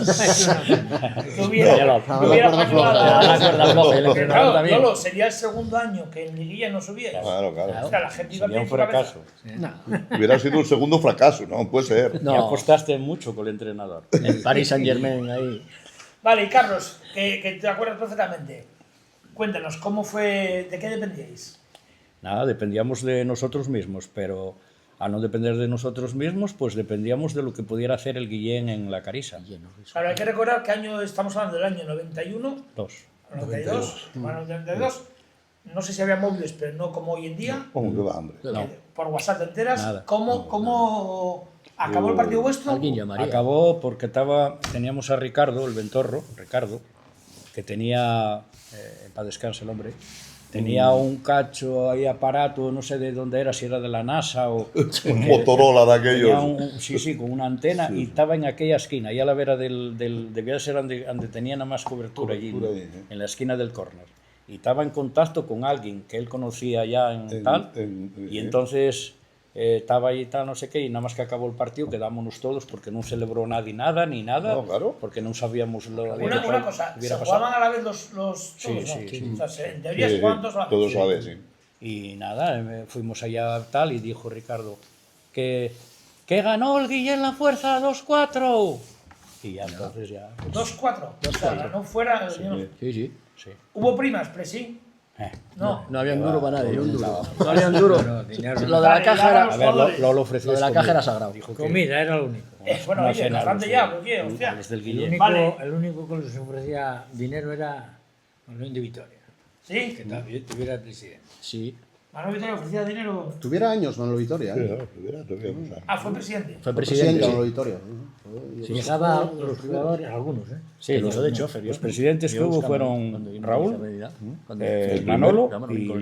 Que hubiera fallado.
La cuerda floja, el entrenador
Claro,
también.
Lolo, sería el segundo año que en Liguilla no subieras.
Claro, claro.
O sea, la gente iba
Sería
bien
un
tu cabeza.
fracaso.
Hubiera sido un segundo fracaso, ¿no? Puede ser.
Y
No,
apostaste mucho con el entrenador.
el Paris Saint Germain ahí.
Vale, y Carlos, que te acuerdas perfectamente. Cuéntanos, ¿cómo fue, de qué dependíais?
Nada, dependíamos de nosotros mismos, pero al no depender de nosotros mismos, pues dependíamos de lo que pudiera hacer el Guillén en la Carisa.
Claro, hay que recordar que año estamos hablando del año 91, 92, bueno, 92. No sé si había móviles, pero no como hoy en día.
¿Cómo que va, hombre?
Por WhatsApp te enteras.
Nada.
¿Cómo acabó el partido vuestro?
Alguien llamaría.
Acabó porque teníamos a Ricardo, el Ventorro, Ricardo, que tenía, para descanse el hombre, tenía un cacho ahí aparato, no sé de dónde era, si era de la NASA o...
Un Motorola de
Tenía
aquellos.
sí, con una antena y estaba en aquella esquina, ahí a la vera debía ser donde tenía nada más cobertura allí,
Cobertura
¿no?
ahí, ¿eh?
En la esquina del córner. Y estaba en contacto con alguien que él conocía ya y entonces estaba ahí tal, no sé qué, y nada más que acabó el partido quedámonos todos porque no celebró nadie nada, ni nada,
No, claro.
porque no sabíamos lo que
Una cosa, ¿se
hubiera
jugaban
pasado.
a la vez los todos?
Sí,
¿no?
sí.
O sea, en teoría
Sí,
se jugaban todos a la vez.
todos a ver, sí.
Y nada, fuimos allá tal y dijo Ricardo que ganó el Guillén la fuerza 2-4. Y ya entonces ya...
2-4. O sea, no fuera. yo no-
Sí, sí.
Sí.
¿Hubo primas, Presi?
Eh.
No.
No había un duro para nadie. No había un duro.
Pero dinero no.
Lo de la caja era,
A ver, lo ofreció.
lo de la caja era sagrado.
Dijo que
Comida era lo único.
Bueno,
una
oye,
cena,
bastante
no sé,
ya, porque, hostia.
los del
El
Guillén.
único,
Vale.
el único que les ofrecía dinero era Manuel de Vitoria,
¿Sí?
que también tuviera el presidente.
Sí.
Manuel Vitoria ofrecía dinero.
Tuviera años Manolo Vitoria.
Sí,
¿eh?
claro, tuviera, o sea.
Fue presidente.
Fue
Presidente
presidente.
Manolo Vitoria.
Llegaba los jugadores, algunos, ¿eh?
Sí, lo hizo de chofer.
Los presidentes que hubo fueron Raúl, Manolo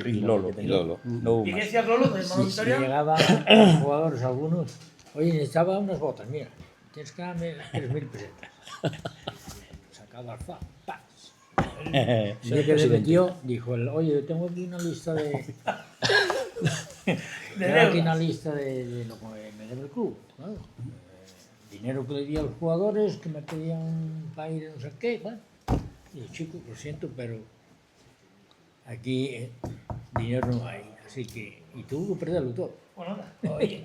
y Lolo. No hubo
¿Y qué
más.
decías, Lolo, de Manuel
Y
Vitoria?
llegaban los jugadores, algunos. Oye, necesitaba unas botas, mira, tienes que darme 3.000 pesetas. Sacaba el fa, ¡pam! El día que se metió, dijo, oye, tengo aquí una lista de... tengo aquí una lista de lo que me debe el club. Claro. Dinero que le di a los jugadores, que me pedían para ir no sé qué. Bueno. Y el chico, lo siento, pero aquí dinero no hay. Así que, y tuvo que perderlo todo.
Bueno, nada, oye.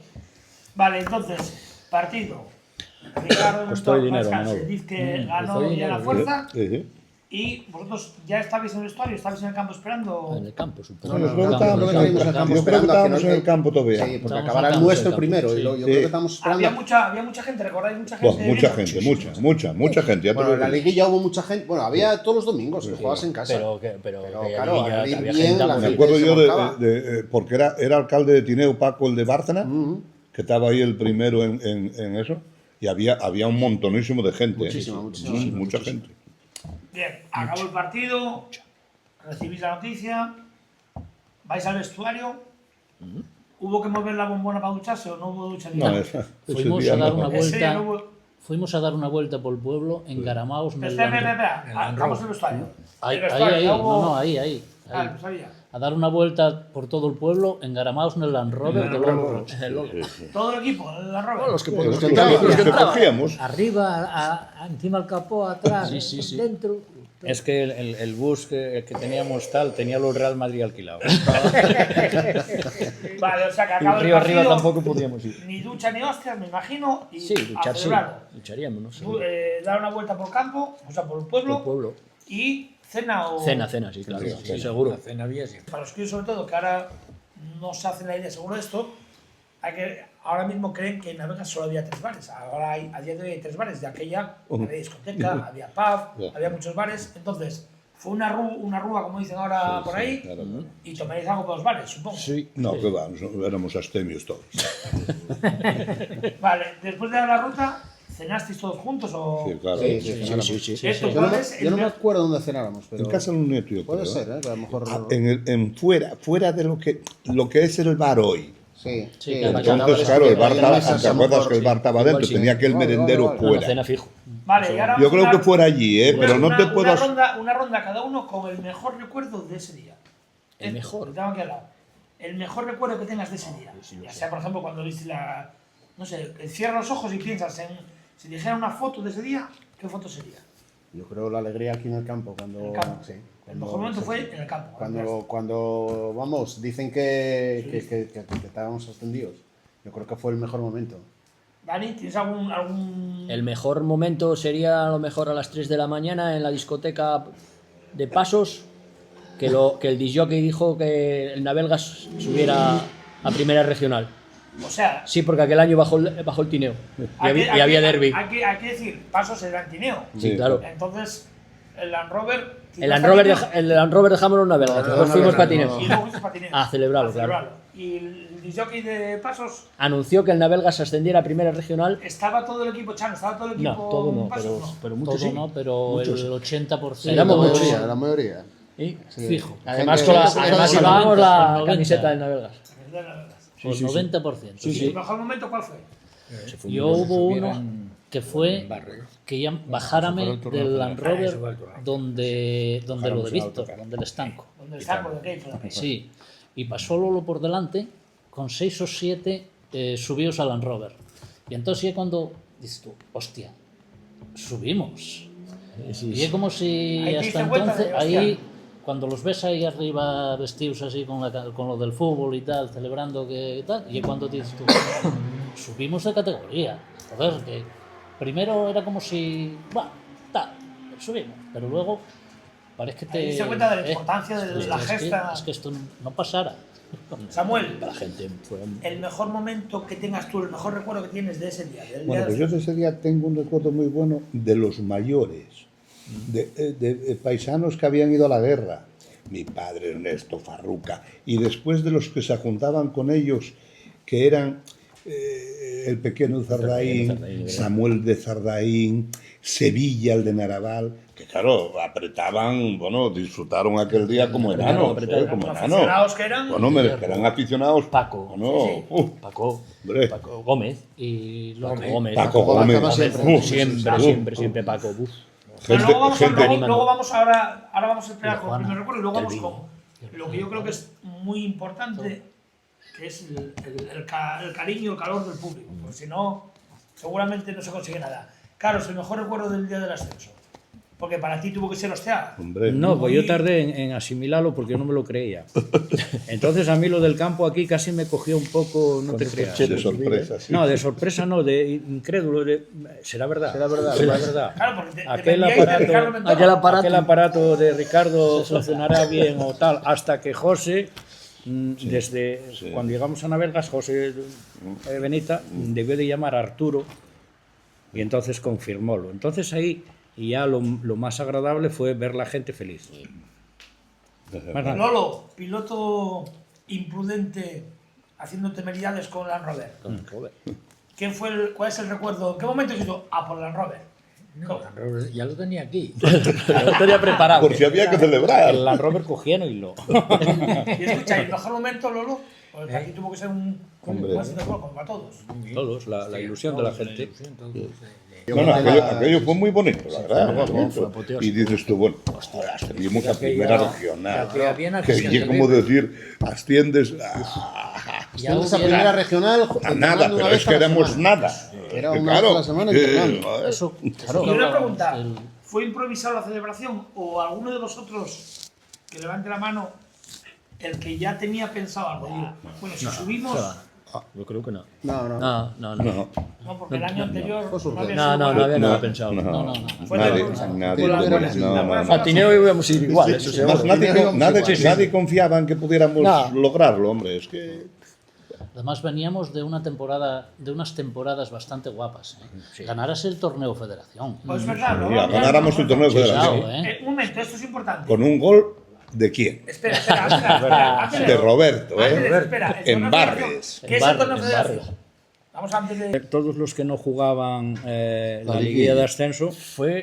Vale, entonces, partido. Ricardo
Costó
Mentor,
dinero,
descanse.
Manolo.
Dice que ganó
costó
bien la
dinero,
fuerza.
Sí, sí.
Y vosotros ya estabais en el vestuario, estabais en el campo esperando.
En el campo, supongo.
No,
Yo creo que
creo que estábamos en el campo
yo creo que
esperando a que
estábamos en el campo todavía.
Sí, porque
Estábamos
acabara
en
el
el campo,
nuestro
en el
primero.
campo,
Y
sí.
yo creo que estamos esperando.
Había mucha gente, ¿recordáis? Mucha gente.
Buah, mucha
viendo.
gente, mucha gente. Ya te
Bueno,
lo
en la
digo.
liguilla hubo mucha gente. Bueno, había todos los domingos que jugabas en casa.
Pero
Pero,
que
claro,
había
al ir
había
bien,
gente
la
a
Me
gente
acuerdo
se
yo
volcaba.
porque era alcalde de Tineo, Paco, el de Bárcena, que estaba ahí el primero en eso, y había un montonísimo de gente.
Muchísima, muchísima,
mucha gente.
Bien, acabó el partido, recibís la noticia. vais al vestuario, ¿hubo que mover la bombona para ducharse o no hubo ducha ni
No,
nada?
ese
Fuimos
día
a dar
no.
una
Ese día
vuelta.
no hubo...
Fuimos a dar una vuelta por el pueblo, engaramaos en el
Espera,
Land Rover.
espera, vamos al vestuario.
Ahí,
El
ahí,
vestuario,
ahí,
ya hubo-
no, ahí.
Ah, no sabía.
A dar una vuelta por todo el pueblo, engaramaos en el Land Rover de Lolo.
Todo el equipo, la roba.
Los que
Los
podemos
que
entraban.
los que cogíamos.
Arriba, encima el capó, atrás, dentro.
Es que el bus que teníamos tal tenía los Real Madrid alquilados.
Vale, o sea que acaba el
Río arriba
partido,
tampoco podíamos ir.
ni ducha ni hostias, me imagino, y
Sí,
a
luchar sí.
celebrarlo.
Lucharíamos, no sé.
Dar una vuelta por el campo, o sea, por el pueblo,
Por el pueblo.
y cena o...
Cena, sí, claro. Sí, seguro.
La cena había siempre.
Para los críos, sobre todo, que ahora no se hacen la idea seguro de esto, ahora mismo creen que en Navegas solo había 3 bares. Ahora a día de hoy hay 3 bares. De aquella había discoteca, había pub, había muchos bares. Entonces, fue una rúa, como dicen ahora por ahí,
claro.
y tomaréis algo por los bares, supongo.
Sí.
No, que va, éramos astemios todos.
Vale, después de dar la ruta, ¿cenasteis todos juntos o...?
Sí, claro.
Sí.
¿Esto
Yo no,
cuál es?
yo no me acuerdo dónde cenáramos, pero
En casa de un nieto, yo
puede
creo.
ser, ¿eh? Que a lo mejor...
Fuera de lo que es el bar hoy.
Sí,
Sí,
sí,
claro.
Entonces, claro, el bar
Hay
estaba,
mesas
¿te
a lo
acuerdas
mejor,
que el bar estaba
Igual
dentro?
sí.
Tenía que el
Vale,
merendero
vale, vale.
La
fuera.
cena fijo.
Vale, y ahora
Yo
vamos
creo
a
que
dar
fuera allí, pero no te puedo...
una ronda cada uno con el mejor recuerdo de ese día.
El mejor.
Lo tengo aquí al lado. El mejor recuerdo que tengas de ese día. Ya sea, por ejemplo, cuando viste no sé, cierras los ojos y piensas en... Si dijera una foto de ese día, ¿qué foto sería?
Yo creo la alegría aquí en el campo. Cuando,
En el campo.
Sí,
El mejor momento fue en el campo.
Cuando vamos, dicen que estábamos ascendidos. Yo creo que fue el mejor momento.
Dani, ¿tienes algún...
El mejor momento sería a lo mejor a las 3 de la mañana en la discoteca de Pasos, que el disjockey dijo que el Navelgas subiera a primera regional.
O sea...
Sí, porque aquel año bajó el tineo y había derbi.
Hay que decir, Pasos el Antineo.
Sí, claro.
Entonces, el Land Rover...
El Land Rover dejámoslo en Navelgas, después fuimos para tineo.
Y luego fuiste para Tineo.
A celebrarlo, claro.
Y el disjockey de Pasos...
Anunció que el Navelgas ascendiera a primera regional.
¿Estaba todo el equipo Chano? ¿Estaba todo el equipo
No, todo no,
Pasos?
pero muchos
Todo
sí.
no, pero
Muchos.
el 80%.
Éramos
La mayoría.
¿sí?
Fijo.
Además,
Gente-
además
gente-
llevábamos la
90.
camiseta del Navelgas.
Por 90%.
¿Y el mejor momento cuál fue?
Yo hubo uno que fue que ya bajárame del Land Rover donde lo de Víctor, donde el estanco.
¿Dónde está? Por el Gate.
Sí, y pasó Lolo por delante con 6 o 7 subidos al Land Rover. Y entonces ya cuando dices tú, hostia, subimos. Y es como si
Ahí te
hasta
diste cuenta
entonces,
de, hostia.
ahí, cuando los ves ahí arriba vestidos así con lo del fútbol y tal, celebrando que tal, y es cuando dices tú, subimos de categoría. Joder, que primero era como si, bueno, tal, subimos, pero luego parece que te...
Ahí se cuenta de la importancia de la gesta.
Es que esto no pasara.
Samuel,
La gente fue...
el mejor momento que tengas tú, el mejor recuerdo que tienes de ese día. Del
Bueno,
día
pues yo de ese día tengo un recuerdo muy bueno de los mayores, de paisanos que habían ido a la guerra. Mi padre Ernesto Farruca, y después de los que se juntaban con ellos, que eran el pequeño de Zardaín, Samuel de Zardaín, Sevilla, el de Naraval, que claro, apretaban, bueno, disfrutaron aquel día como enanos, como
Los
enanos.
aficionados que eran.
Bueno, que eran aficionados.
Paco.
Bueno,
Paco.
hombre.
Paco Gómez.
Y
Paco
lo
Gómez.
Paco Gómez.
Siempre Paco. Uf.
Pero luego vamos,
gente-
luego vamos ahora vamos a esperar con el primer recuerdo y luego vamos con lo que yo creo que es muy importante, que es el cariño y el calor del público, porque si no, seguramente no se consigue nada. Claro, es el mejor recuerdo del día del ascenso, porque para ti tuvo que ser hostia.
Hombre,
No, pues yo tardé en asimilarlo porque no me lo creía. Entonces a mí lo del campo aquí casi me cogió un poco, no te creas.
de sorpresa, sí.
No, de sorpresa no, de incrédulo. Será verdad. Será verdad.
Claro, porque
Aquel
dependíais de Ricardo Mendoza.
aquel aparato de Ricardo funcionará bien o tal, hasta que José, desde cuando llegamos a Navelgas, José Benita debió de llamar a Arturo y entonces confirmólo. Entonces ahí y ya lo más agradable fue ver la gente feliz. Más nada.
Lolo, piloto imprudente haciendo temeridades con Land Rover. ¿Cuál es el recuerdo? ¿En qué momento has dicho, por Land Rover?
No, ya lo tenía aquí.
Lo tenía preparado.
Por si había que celebrar.
El Land Rover cogieron y lo...
Y escucha, el mejor momento, Lolo, porque aquí tuvo que ser un
Hombre.
básico de juego para todos.
Todos, la ilusión de la gente.
No, aquello fue muy bonito, la verdad.
fue
muy bonito.
apoteósico.
Y dices tú, bueno, ostras, seguimos a primera regional.
que había una
Que
afición
es como
terrible.
decir, asciendes
Asciendes a primera regional.
a nada, pero es que éramos nada.
Era una vez a la semana entrenando.
joder.
Eso,
Y una pregunta, ¿fue improvisado la celebración o alguno de vosotros que levante la mano el que ya tenía pensado algo? Digo, bueno, si subimos,
Yo creo que no.
No, no.
No.
no, porque el año anterior
Fue suerte.
había
No,
sido
no
buena.
había nada pensado.
no.
Fue
Nadie,
de-
nadie,
fue la-
no.
Patineo íbamos a ir igual, eso seguro.
Nadie confiaba en que pudiéramos
No.
lograrlo, hombre. Es que
Además veníamos de una temporada, de unas temporadas bastante guapas. Ganaras el torneo Federación.
Pues es verdad, ¿no?
ya, ganáramos el torneo de federación.
Cuidado,
Un momento, esto es importante.
Con un gol de quién?
Espera. Antes
De Roberto,
espera, el
en
torneo
Barres.
federación. ¿Qué es el torneo federación? Vamos antes de...
Todos los que no jugaban la liguilla de ascenso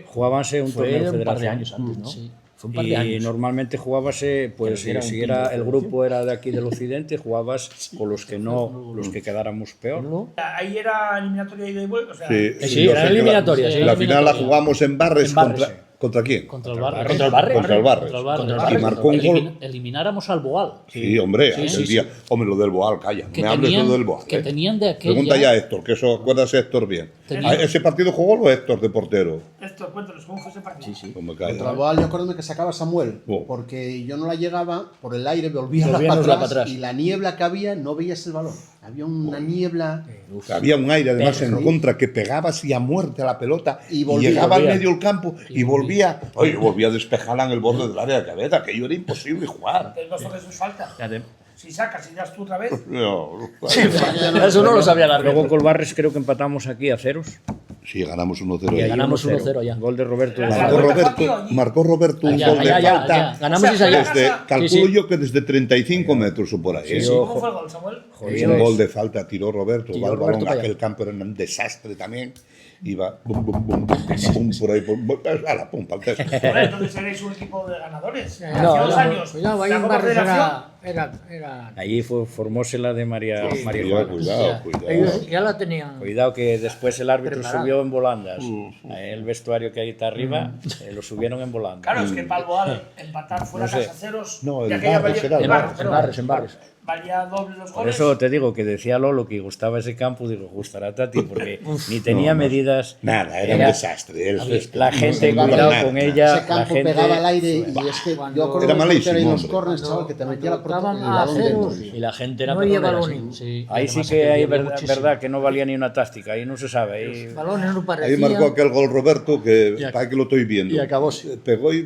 jugábanse un torneo
Fue un par de
federación.
años antes, ¿no?
Sí.
Fue un par de
Y
años.
normalmente jugábase, pues
Que era un
si
quinto
era
de
el grupo era de aquí del occidente, jugabas con los que no, los que quedáramos peor.
Ahí era eliminatoria y de vuelta, o sea...
Sí,
yo
era
sé que
eliminatoria, sí,
La final la jugamos en Barres,
En Barres,
¿contra quién?
Contra el Barrio.
Contra el Barrio.
Contra el Barres.
Contra el Barrio.
Contra el Barrio.
Y marcó un gol.
Elimináramos al Boal.
Sí, hombre, aquel día. Hombre, lo del Boal, calla.
Que
Me hables
tenían-
tú del Boal.
que tenían de aquella-
Pregunta ya a Héctor, que eso acuérdase Héctor bien.
Tenían-
¿Ese partido jugó o Héctor de portero?
Esto, cuéntanos, ¿cómo fue ese partido? Sí.
No me
Contra el
calla.
Boal, yo acuerdo que sacaba Samuel,
Oh.
porque yo no la llegaba por el aire, volvía
Volvíanosla
para
para
atrás,
atrás.
y la niebla que había, no veías el balón. Había una niebla.
Había un aire además
Pero,
en contra que pegaba así a muerte a la pelota
Y
y,
volvía,
llegaba al
volvía.
medio del campo y volvía. Oye, volvía a despejarla en el borde del área de cabeza, aquello era imposible jugar.
Entonces no toques sus falta. Si sacas y das tú otra vez,
No,
Eso no lo sabía la
Luego con Barres creo que empatamos aquí a ceros.
sí, ganamos 1-0.
Y ahí
ahí.
Ganamos
1-0.
1-0 ya.
Gol de Roberto.
La
Marcó
vuelta fue aquí o
Roberto,
allí.
marcó Roberto un
Allá,
gol de
allá,
falta.
allá.
Ganamos
O sea,
esa ya.
Desde, calculo
sí.
yo que desde 35 metros o por ahí.
Sí,
¿cómo fue el gol, Samuel?
Un gol de falta, tiró Roberto,
Tiró
va el
Roberto
balón,
para allá.
aquel campo era un desastre también. Iba bum, bum, bum, bum, por ahí, a la pum, pa'l techo.
Bueno, entonces seréis un equipo de ganadores. Hace
No,
2 años.
Cuidado, ahí
la
en
Copa
Barres
Federación.
era...
Allí formóse la de María
Cuidado,
Juana.
cuidado.
Ellos ya la tenían...
Cuidado que después el árbitro
Preparado.
subió en volandas. El vestuario que ahí está arriba lo subieron en volandas.
Claro, es que para el Boal empatar fuera
No sé.
casa ceros.
No,
de
el
aquella
Barres
valía-
era el
el
Barres,
perdón.
en Barres.
Valía doble los
Por
goles.
eso te digo que decía Lolo que gustaba ese campo, digo, gustará a Tati, porque ni tenía medidas.
Nada, era un desastre.
La gente,
no,
cuidado
nada,
con
nada.
ella.
Ese campo
la gente,
pegaba al aire y es que
Cuando-
yo acuerdo
Era
que
malísimo,
en los
hombre.
corners, chaval, que te metía la
estaban
el
a
balón
ceros,
dentro.
Y la gente era
No lleva
petrolera,
balón.
sí.
Ahí sí
Además,
que hay
llovió
verdad,
muchísimo.
que no valía ni una táctica, ahí no se sabe. Ahí,
Balones no
Ahí
parecían...
marcó aquel gol Roberto que
Y ac-
para que lo estoy viendo.
y acabóse.
Pegó y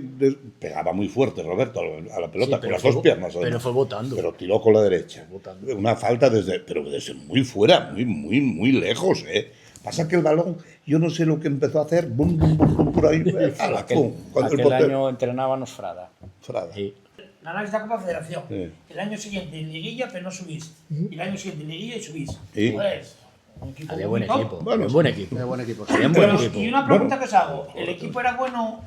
pegaba muy fuerte Roberto a la pelota
Sí,
con
pero
las
fue
dos piernas. además.
pero fue botando.
Pero tiró con la derecha. Una falta pero desde muy fuera, muy lejos. Pasa que el balón, yo no sé lo que empezó a hacer, bum, bum, bum, bum, por ahí, a la
aquel,
pum, cuando el
aquel
portero.
año entrenábamos Frada.
Frada.
Ganáis la Copa Federación.
Sí.
El año siguiente en Liguilla, pero no subís. Y el año siguiente en Liguilla y subís.
Sí.
Pues, un equipo
Había
muy
buen
top.
equipo.
Bueno,
Buen equipo.
Era buen equipo.
Había buen
Pero,
equipo.
y una pregunta que os hago, ¿el equipo era bueno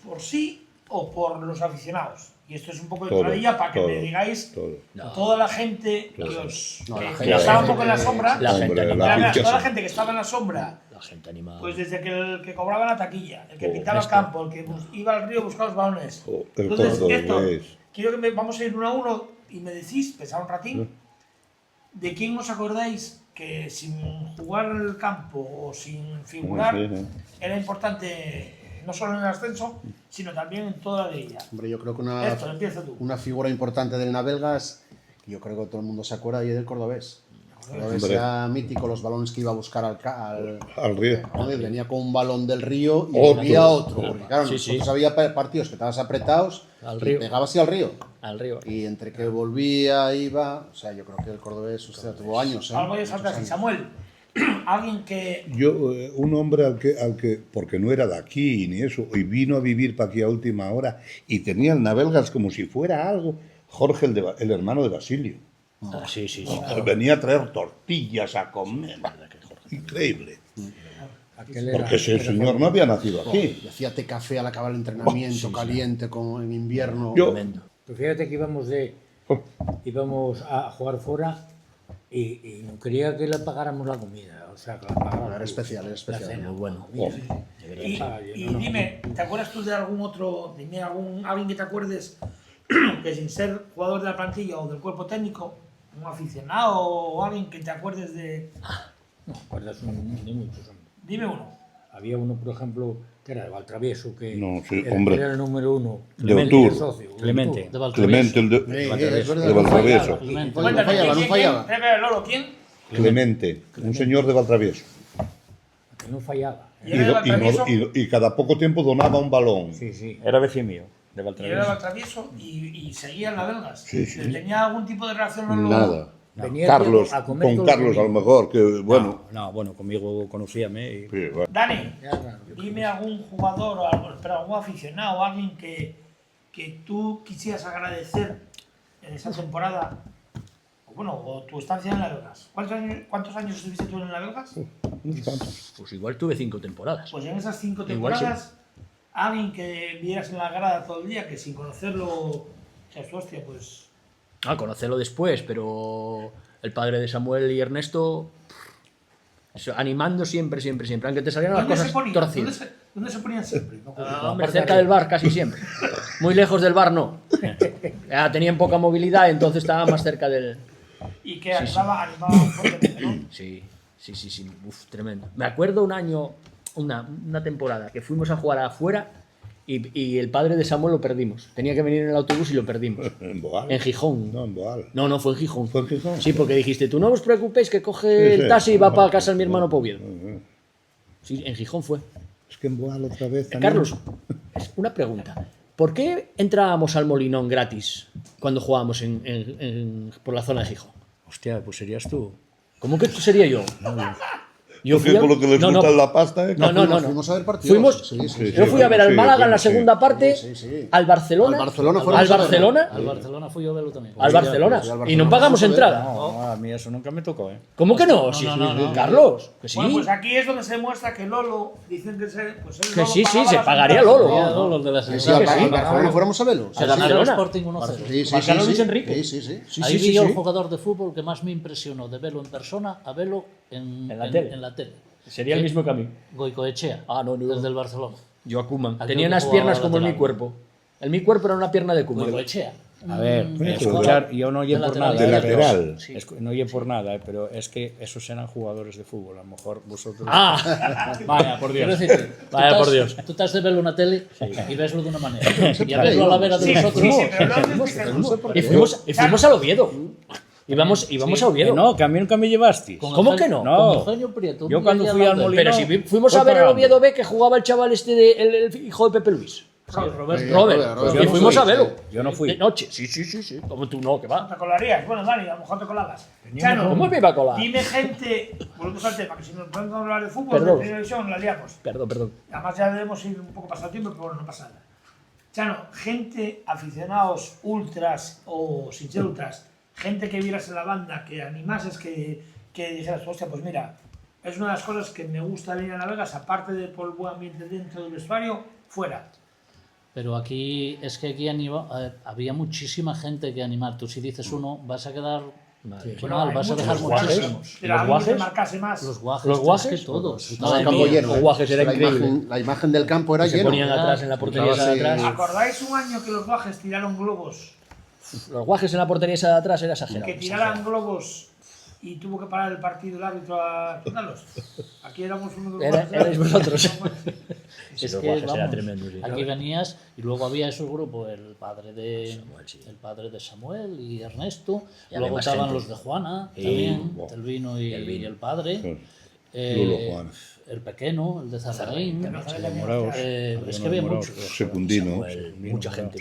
por sí o por los aficionados? Y esto es un poco de
Todo,
entradilla para que
todo,
me digáis
todo.
toda la gente que,
Todo.
os,
No,
que-
la
que
gente-
estaba un poco en la sombra,
La gente
Hombre,
animada.
la afición.
toda la gente que estaba en la sombra,
La gente animada.
pues desde que el que cobraba la taquilla, el que
Oh,
pintaba el campo, el que iba al río a buscar los balones.
Oh, el
Entonces,
cordobés.
esto, quiero que vamos a ir uno a uno y me decís, pensad un ratín, ¿de quién os acordáis que sin jugar en el campo o sin figurar
Sí, sí.
era importante no solo en el ascenso, sino también en toda la liga?
Hombre, yo creo que
Esto, empieza tú.
una figura importante del Navelgas, que yo creo que todo el mundo se acuerda, y es del cordobés. El cordobés
Hombre.
era mítico, los balones que iba a buscar
Al río.
Joder, venía con un balón del río y
Otro.
volvía otro. Porque claro,
Sí, sí.
nosotros había partidos que estabas apretados
Al
y
río.
pegabas y al río.
Al río.
Y entre que volvía, iba, o sea, yo creo que el cordobés, usted tuvo años, ¿eh?
Algo de
Muchos
saltar.
años.
Samuel, alguien que
Yo, un hombre al que, porque no era de aquí ni eso, y vino a vivir para aquí a última hora, y tenía el Navelgas como si fuera algo, Jorge, el hermano de Basilio.
Ah, sí, sí, sí.
Venía a traer tortillas a comer. Increíble.
Aquel era-
Porque ese
era
señor no había nacido aquí.
Y hacía té café al acabar el entrenamiento, caliente, como en invierno.
Yo-
Tremendo.
Pues fíjate que íbamos a jugar fuera y no quería que le pagáramos la comida, o sea, que la pagáramos.
Era especial, era
La
especial.
cena.
Muy bueno.
Y dime, ¿te acuerdas tú de algún otro, dime alguien que te acuerdes que sin ser jugador de la plantilla o del cuerpo técnico, un aficionado o alguien que te acuerdes de...
No, acuerdas de muchos, hombre.
Dime uno.
Había uno, por ejemplo, que era de Valtravieso, que
No, sí,
era,
hombre.
era el número 1.
De Otur.
Clemente.
De Valtravieso.
Clemente, el
Es verdad,
de
no
Valtravieso.
Clemente.
No fallaba, no fallaba.
Lolo, ¿quién?
Clemente, un señor de Valtravieso.
Que no fallaba.
¿Y era de Valtravieso?
Y cada poco tiempo donaba un balón.
Sí, sí.
Era vecino mío, de
Y era de
Valtravieso.
Valtravieso y seguía en la Belgas.
Sí, sí.
¿Tenía algún tipo de relación Lolo?
Nada.
Venía
Carlos,
a comer
con
todos los
Carlos a lo
domingos.
mejor, que bueno.
No, bueno, conmigo conocíame y...
Sí, bueno.
Dani,
Ya, claro.
dime algún jugador o algún aficionado o alguien que tú quisieras agradecer en esa temporada, o bueno, o tu estancia en la Belgas. ¿Cuántos años estuviste tú en la Belgas?
Pues igual tuve 5 temporadas.
Pues en esas 5
Igual
temporadas, alguien que vieras en la grada todo el día, que sin conocerlo, seas tu hostia, pues...
Conocerlo después, pero el padre de Samuel y Ernesto animando siempre, aunque te salieran las
¿Dónde se
cosas
ponían?
torcidas.
¿Dónde se ponían siempre? No,
Hombre, cerca del bar casi siempre. Muy lejos del bar no. Ya tenían poca movilidad, entonces estaba más cerca del...
y que animaba fuertemente, ¿no?
Sí. Uf, tremendo. Me acuerdo un año, una temporada, que fuimos a jugar afuera y el padre de Samuel lo perdimos. Tenía que venir en el autobús y lo perdimos.
En Boal.
En Gijón.
No, en Boal.
No, fue en Gijón.
¿Fue en Gijón?
Sí, porque dijiste, tú no os preocupéis que coge
Sí,
el
sí.
taxi y va para casa de mi hermano Poviedo.
Sí.
Sí, en Gijón fue.
Es que en Boal otra vez también.
Carlos, es una pregunta. ¿Por qué entrábamos al Molinón gratis cuando jugábamos por la zona de Gijón?
Hostia, pues serías tú.
¿Cómo que sería yo? Yo
Porque por lo que les gusta la pasta, ¿eh?
No.
Fuimos a ver partidos.
Fuimos,
Sí.
yo fui a ver al
Sí,
Málaga en la
sí.
segunda parte,
Sí.
al Barcelona,
Al Barcelona fueron
al
a verlo.
Barcelona,
Al Barcelona fui yo a verlo también.
al Barcelona,
sí, al
y
Barcelona
no pagamos
fuimos a ver.
entrada.
No, a mí eso nunca me tocó, ¿eh?
¿Cómo que no? Sí, Carlos, que sí.
Bueno, pues aquí es donde se demuestra que Lolo, dicen que se... Pues él
Que
Lolo
sí,
pagaba
se
las
pagaría
entradas.
Lolo.
Ya, no, los de la
Sí,
selección.
al Barcelona fuéramos a verlo.
Se ganaron el
Barcelona.
Sporting 1-0.
Sí.
Ganó Luis Enrique.
Sí.
Ahí vi yo el jugador de fútbol que más me impresionó de verlo en persona a verlo en
la tele.
en la tele.
Sería el mismo que a mí.
Goicoechea,
No.
desde el Barcelona.
Yo a Koeman.
Aquel
Tenía
que
unas
jugaba
piernas como en mi
lateral.
cuerpo. En mi cuerpo era una pierna de Koeman.
Goicoechea.
A ver,
jugador
escuchar, yo no oye
de
por
lateral.
nada.
De
pero-
lateral.
Sí.
No oye por nada, pero es que esos eran jugadores de fútbol. A lo mejor vosotros...
Vaya, por
Quiero
Dios.
decirte,
Vaya, por Dios.
Tú estás de verlo en la tele y veslo de una manera. Y a verlo a la vera de
Sí,
nosotros.
sí, pero Lolo es diferente.
Y fuimos al Oviedo. Íbamos a Oviedo.
No, que a mí nunca me llevaste.
Con
¿Cómo
Eugenio-
que no?
No.
Con Eugenio Prieto.
Yo
un
cuando
día
fui al
lado de-
Molino-
Pero si fuimos a
Fue
ver el
pagando.
Oviedo B que jugaba el chaval el hijo de Pepe Luis. Robert.
Yo
Y
no
fuimos
fui,
a verlo.
Yo no fui.
De noche. Sí. Como tú no, que va.
¿Te colarías? Bueno, Dani, a lo mejor te colabas. Chano,
¿Cómo me iba a colar?
dime gente, volvemos al tema, que si nos podemos hablar de fútbol,
Perdón.
de primera división, la liamos.
Perdón.
Además ya debemos ir un poco pasado el tiempo, pero bueno, no pasa nada. Chano, gente, aficionados, ultras o sin ser ultras, gente que vieras en la banda, que animases, que dijeras, hostia, pues mira, es una de las cosas que me gusta venir a La Vegas, aparte de por el buen ambiente dentro del vestuario, fuera.
Pero aquí es que aquí había muchísima gente que animar. Tú si dices uno, vas a quedar mal,
hay
vas a dejar
muchos
muchísimos.
Pero
¿Los
alguien que
guajes?
marcase más.
Los guajes,
¿Los guajes?
es que todos.
Estaba el
Madre
campo
mía,
lleno.
los guajes era
La
increíble.
la imagen del campo era
Se
lleno.
ponían atrás en la portería esa de atrás.
¿Acordáis un año que los guajes tiraron globos?
Los guajes en la portería esa de atrás era exagerado.
Que tiraran globos y tuvo que parar el partido el árbitro a quitarlos. Aquí éramos uno de los guajes.
Erais vosotros.
Es
los
que,
guajes era
vamos,
tremendo, sí.
aquí venías y luego había esos grupos, el padre de Samuel y Ernesto,
Y
luego
había más
estaban
gente.
los de Juana,
Sí,
también,
wow.
el vino y el padre,
Lulo Juana.
el pequeño, el de Zarraín,
Moraos.
es que había muchos.
Secundino.
Mucha gente,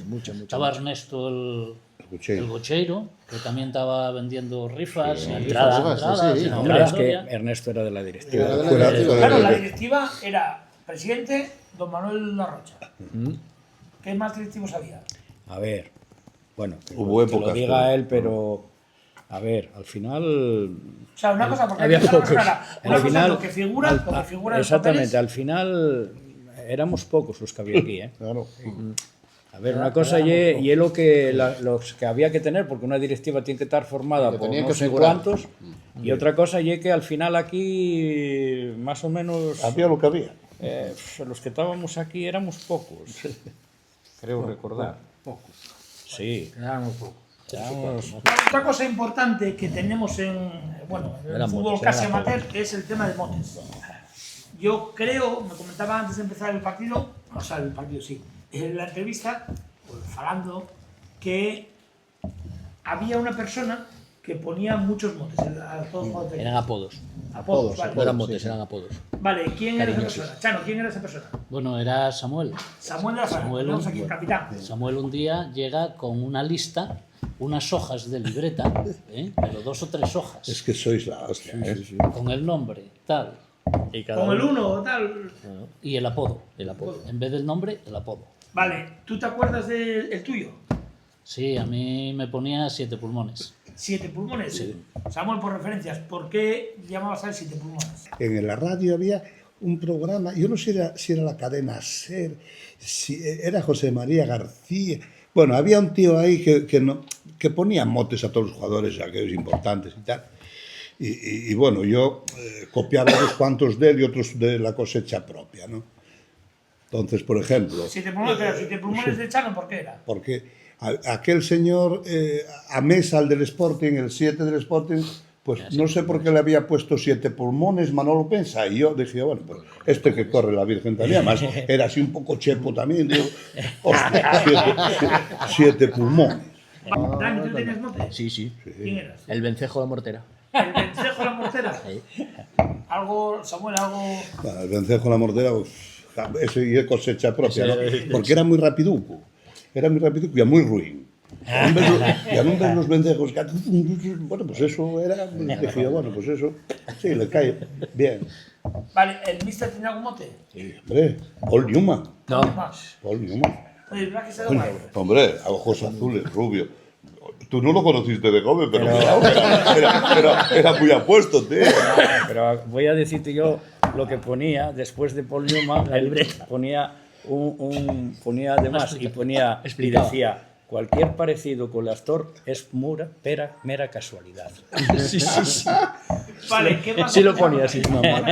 mucha.
Estaba Ernesto el
Escuché.
Gocheiro, que también estaba vendiendo rifas, y
entradas,
sí.
y
Hombre,
la
es que
historia.
Ernesto era de la directiva.
Era de la
Fuera-
directiva.
Claro, la directiva era presidente don Manuel Larrocha. ¿Qué más directivos había?
A ver, bueno, que
Hubo
que lo
épocas,
diga
pero-
él, pero A ver, al final...
O sea, una cosa, porque
Había
hay una cosa
pocos.
clara. Una
Al
cosa
final,
es lo que figura, lo que figura en los
exactamente,
papeles.
al final éramos pocos los que había aquí, ¿eh?
Claro.
A ver, una cosa y es lo que los que había que tener, porque una directiva tiene que estar formada
Que
por
tenían
no
que
sé
figurar.
cuántos, y otra cosa y que al final aquí más o menos
Había lo que había.
los que estábamos aquí éramos pocos, creo recordar. Sí,
Quedábamos poco.
éramos...
Otra cosa importante que tenemos en el
Eran
fútbol
motes,
casi
eran
amateur es el tema de motes. Yo creo, me comentaba antes de empezar el partido, en la entrevista, pues, falando, que había una persona que ponía muchos motes a todos los jugadores.
Eran apodos.
Apodos, vale.
No eran motes, eran apodos.
Vale, ¿quién era esa persona? Chano, ¿quién era esa persona?
Bueno, era Samuel.
Samuel de la Sala,
Samuel,
tenemos aquí,
bueno.
capitán.
Samuel un día llega con una lista, unas hojas de libreta, pero 2 o 3 hojas,
Es que sois la hostia, ¿eh?
con el nombre, tal,
Y cada
Con el
uno-
1 o tal.
y el apodo.
El apodo.
En vez del nombre, el apodo.
Vale, ¿tú te acuerdas del tuyo?
Sí, a mí me ponía 7 pulmones.
7 pulmones. Samuel, por referencias, ¿por qué llamabas a él 7 pulmones?
En la radio había un programa, yo no sé si era la cadena SER, si era José María García. Bueno, había un tío ahí que ponía motes a todos los jugadores, aquellos importantes y tal. Y bueno, yo copiaba unos cuantos de él y otros de la cosecha propia, ¿no? Entonces, por ejemplo,
7 pulmones, pero 7 pulmones de Chano, ¿por qué era?
porque aquel señor Amesa, el del Sporting, el 7 del Sporting, pues no sé por qué le había puesto 7 pulmones, Manolo Pensa, y yo dije, bueno, pues este que corre la Virgen también, además era así un poco chepo también, digo, hostia, 7 pulmones.
Dani, ¿tú tenías mote?
Sí, sí.
¿Quién eras?
El vencejo de mortera.
¿El vencejo de la mortera? Algo, Samuel, algo...
Bueno, el vencejo la mordera, ese es cosecha propia, ¿no? Porque era muy rapiduco, y muy ruin. Y a no ver los vencejos, bueno, pues eso era, dije, bueno, pues eso, sí, le cae bien.
Vale, ¿el mister tenía algún mote?
Sí, hombre, Paul Newman,
No,
Más.
Paul Newman.
Oye, ¿verdad que se da
Coño,
mal?
hombre, a ojos azules, rubio. Tú no lo conociste de joven, pero era muy apuesto, tío.
Pero voy a decirte yo lo que ponía después de Paul Newman, ponía ponía además y ponía y
Explicaba.
decía cualquier parecido con Astor es mera casualidad.
sí, sí, sí.
Vale, ¿qué más?
Sí lo ponía así, mamá.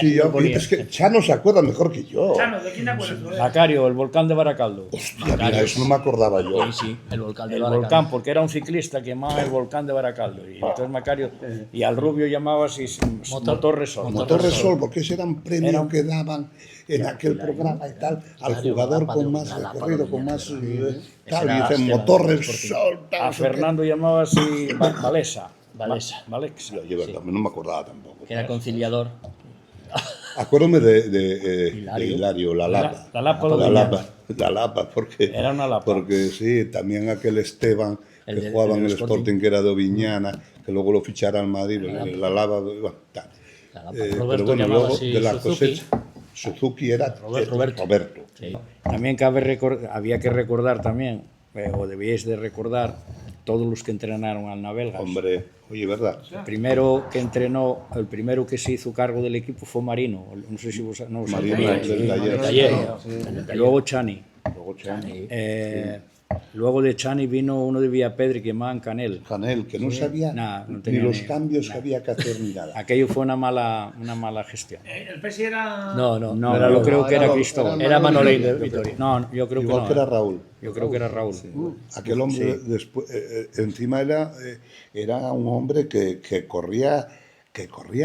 Sí, es que Chano se acuerda mejor que yo.
Chano, ¿de quién te acuerdas? Joder?
Macario, el volcán de Baracaldo.
Hostia, mira, eso no me acordaba yo.
Sí, sí, el volcán de
El
Baracaldo.
volcán, porque era un ciclista que llamaba el volcán de Baracaldo. Y entonces Macario, y al rubio llamaba así Motor Resol.
Motor Resol, porque ese era un premio
Era un-
que daban en aquel programa y tal, al jugador con más recorrido, con más tal, y dicen Motor Resol, tal.
A
no sé
Fernando llamaba así Valesa.
Valesa.
Valexa.
qué. Yo, verdad, no me acordaba tampoco.
Que era conciliador.
Acuérdame de Hilario, la Lapa.
La Lapa.
La Lapa, porque...
Era una Lapa.
Porque sí, también aquel Esteban
El
que
de-
jugaba
el
en
del
el Sporting, que era de Oviñana, que luego lo fichara al Madrid, la Lapa, bueno, tal.
La Lapa.
Roberto
Pero bueno,
llamaba
luego
así
de la
Suzuki.
cosecha, Suzuki era Roberto.
Sí.
También había que recordar también, o debíais de recordar, todos los que entrenaron al Navelgas.
Hombre, oye, ¿verdad?
El primero que entrenó, el primero que se hizo cargo del equipo fue Marino. No sé si vos no lo
Marino
sabéis.
del taller.
Taller.
Luego Chani.
Luego Chani.
Luego de Chani vino uno de Villapedre que llamaban Canel.
Canel, que no sabía
Nah, no
ni
tenía
los
ni-
cambios que había que hacer ni nada.
Aquello fue una mala gestión.
El Pesi era...
No, no.
No,
era
yo
Raúl.
creo que era
era-
Cristóbal.
Era Manolín de Vitoria.
No, yo creo que
Igual
no.
que era Raúl.
Yo creo que era Raúl.
Aquel hombre, después, encima era un hombre que corría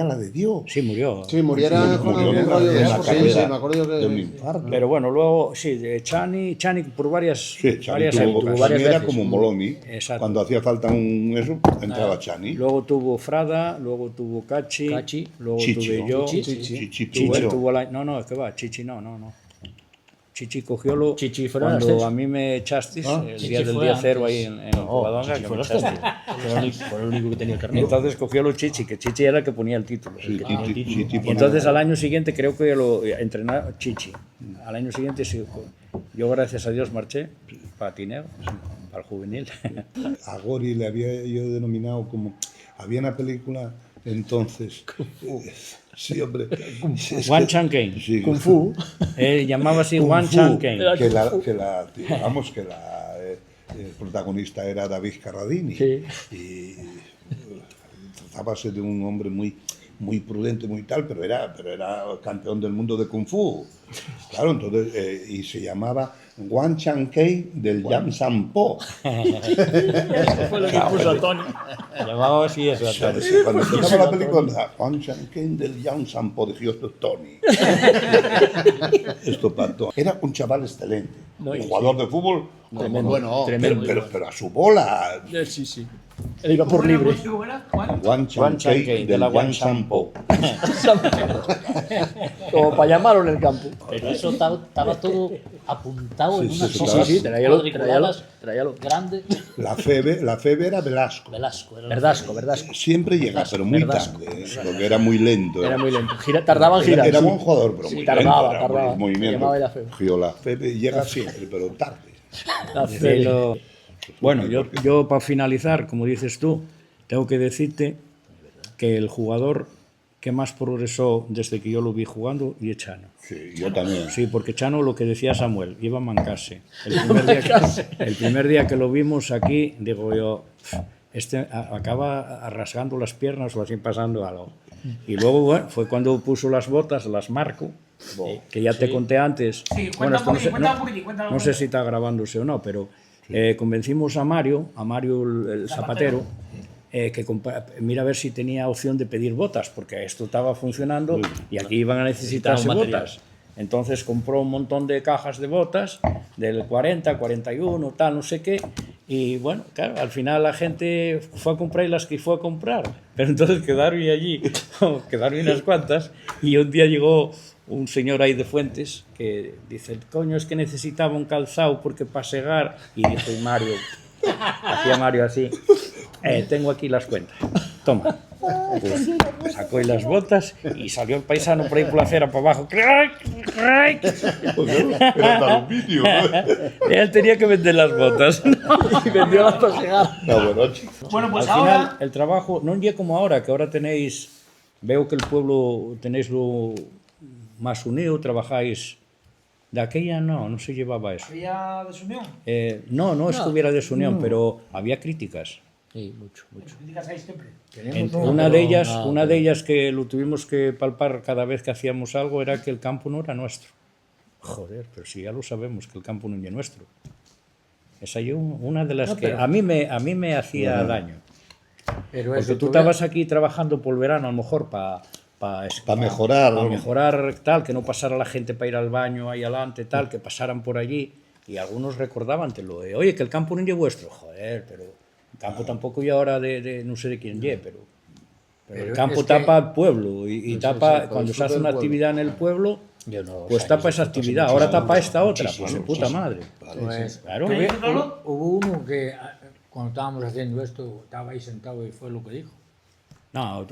la de Dios.
Sí, murió.
Sí, muriera con
Murió
algún rollo de
en la
eso. Sí,
carrera
sí, me acuerdo yo
de un
que...
infarto.
Pero bueno, luego, sí, de Chani por varias,
Sí, Chani
varias
tuvo
épocas.
Chani era como Moloni.
Exacto.
Cuando hacía falta eso, entraba Chani.
Luego tuvo Frada, luego tuvo Cachi, luego tuve yo.
Chichi
Tuve-
tuvo.
tuvo no, es que va, Chichi no. Chichi cogió lo
Chichi fue al
cuando
ascenso.
a mí me echasteis el
Chichi
día del
fue
día cero
antes.
ahí en Covadonga, que me echasteis.
Fue el único que tenía el
Y
carnet.
entonces cogió lo Chichi, que Chichi era el que ponía el título.
Sí, Chichi
Y entonces al año siguiente creo que lo entrenó Chichi. Al año siguiente sí, yo gracias a Dios marché patineo, al juvenil.
A Gori le había yo denominado como... Había una película entonces... sí, hombre.
Wan Chan Kane.
Sí,
Kung Fu.
Llamaba así
Kung
Wan
Fu,
Chan Kane.
digamos que el protagonista era David Carradini.
Sí.
Y tratábase de un hombre muy prudente, muy tal, pero era campeón del mundo de Kung Fu. Claro, entonces, y se llamaba Wan Chan Kane del Yam Sampo.
Eso fue lo que puso Tony.
Llamaba así eso.
Sí, cuando empezaba la película, Wan Chan Kane del Yam Sampo, dije, esto es Tony. Esto para Tony. Era un chaval excelente,
No,
un
y
jugador de fútbol,
Tremendo,
bueno,
tremendo.
pero a su bola.
Sí, sí. Él iba por libre.
¿Cómo era, Juan?
Wan Chan
Kane
Kane
de
del
la
Yam
Wan
Sampo.
Como para llamarlo en el campo.
Pero eso estaba todo apuntado en
Sí,
unas
sí,
hojas
sí, tráelo,
cuadriculadas
tráelo.
grandes.
La Febe era Velasco.
Velasco. Era
Verdasco.
Siempre llega, pero muy
Verdasco.
tarde, porque era muy lento.
Era muy lento. Tardaba en girar.
Era
sí.
buen jugador, pero
Sí,
muy
tardaba,
lento.
tardaba.
Era muy movimiento.
Llamaba la Febe.
La Febe llega siempre, pero tarde.
La Febe.
Decirlo- Bueno, yo para finalizar, como dices tú, tengo que decirte que el jugador que más progresó desde que yo lo vi jugando y es Chano.
Sí, yo también.
Sí, porque Chano, lo que decía Samuel, iba a mancarse. El primer día que lo vimos aquí, digo yo, acaba rasgando las piernas o así pasando algo. Y luego, bueno, fue cuando puso las botas, las Marco, que ya te conté antes.
Sí,
Bueno,
cuéntame
esto
un poquitín, cuéntalo.
no sé si está grabándose o no, pero convencimos a Mario el zapatero, que mira a ver si tenía opción de pedir botas, porque esto estaba funcionando y aquí iban a necesitarse
material.
botas. Entonces compró un montón de cajas de botas, del 40, 41, tal, no sé qué, y bueno, claro, al final la gente fue a comprar y las que fue a comprar, pero entonces quedaron allí, quedaron unas cuantas, y un día llegó un señor ahí de Fuentes que dice, coño, es que necesitaba un calzado porque para segar, y dijo Mario, hacía Mario así, tengo aquí las cuentas, toma. Pues sacó ahí las botas y salió el paisano por ahí por la acera para abajo. ¡Crack! ¡Crack!
Era de aluminio.
Él tenía que vender las botas.
Y vendió las para segar.
No, bueno, chicos.
Bueno, pues
Al
ahora...
final, el trabajo, no es como ahora, que ahora tenéis, veo que el pueblo tenéis lo más unido, trabajáis. De aquella no se llevaba eso.
¿Había desunión?
No es que hubiera desunión, pero había críticas.
Sí, mucho, mucho.
Críticas ahí siempre.
Una de ellas que lo tuvimos que palpar cada vez que hacíamos algo era que el campo no era nuestro. Joder, pero si ya lo sabemos que el campo no es nuestro. Esa es una de las que a mí me hacía daño.
Pero
Porque
eso
tú
tuve-
estabas aquí trabajando por el verano, a lo mejor para
mejorar.
Para mejorar, tal, que no pasara la gente para ir al baño ahí adelante, tal, que pasaran por allí. Y algunos recordaban, oye, que el campo no es vuestro. Joder, pero el campo tampoco y ahora de no sé de quién pero el campo
es que-
tapa al pueblo y tapa,
exacto,
cuando se
disfruta
hace
del
una
pueblo.
actividad en el pueblo,
Yo no,
pues tapa esa actividad. Ahora tapa esta otra, pues de puta madre.
Pues,
Claro.
hubo uno que cuando estábamos haciendo esto estaba ahí sentado y fue lo que dijo.
No,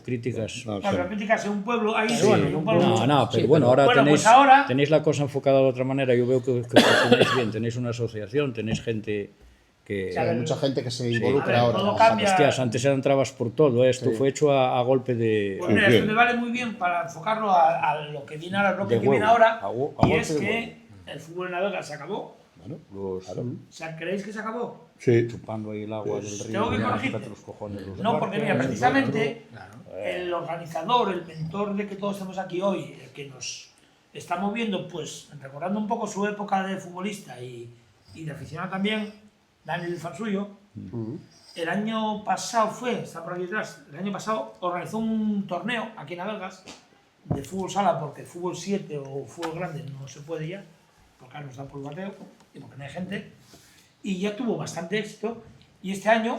críticas.
No,
Bueno, críticas en un pueblo, ahí sí,
bueno,
en un pueblo...
No, pero bueno, ahora
Bueno,
tenéis,
pues ahora-
tenéis la cosa enfocada de otra manera. Yo veo que funcionáis bien. Tenéis una asociación, tenéis gente que...
Hay mucha gente que se
A
involucra
ver,
ahora.
todo cambia.
Hostias, antes eran trabas por todo. Esto fue hecho a golpe de...
Pues mira, esto me vale muy bien para enfocarlo a lo que viene ahora, el bloque
De
que viene
huevo,
ahora,
a
y
golpe
es
de
que el fútbol en la Vega se acabó.
Bueno,
O sea, ¿creéis que se acabó?
sí.
Chupando ahí el agua del río.
Tengo que
ya,
corregirte.
fíjate los cojones, los
No, porque mira,
barcos.
precisamente el organizador, el mentor de que todos estamos aquí hoy, el que nos está moviendo, pues recordando un poco su época de futbolista y de aficionado también, Daniel Fansuyo, el año pasado está por aquí detrás, el año pasado organizó un torneo aquí en Adelgas de fútbol sala, porque fútbol 7 o fútbol grande no se puede ya, porque ahora no está por el bateo y porque no hay gente, y ya tuvo bastante éxito. Y este año,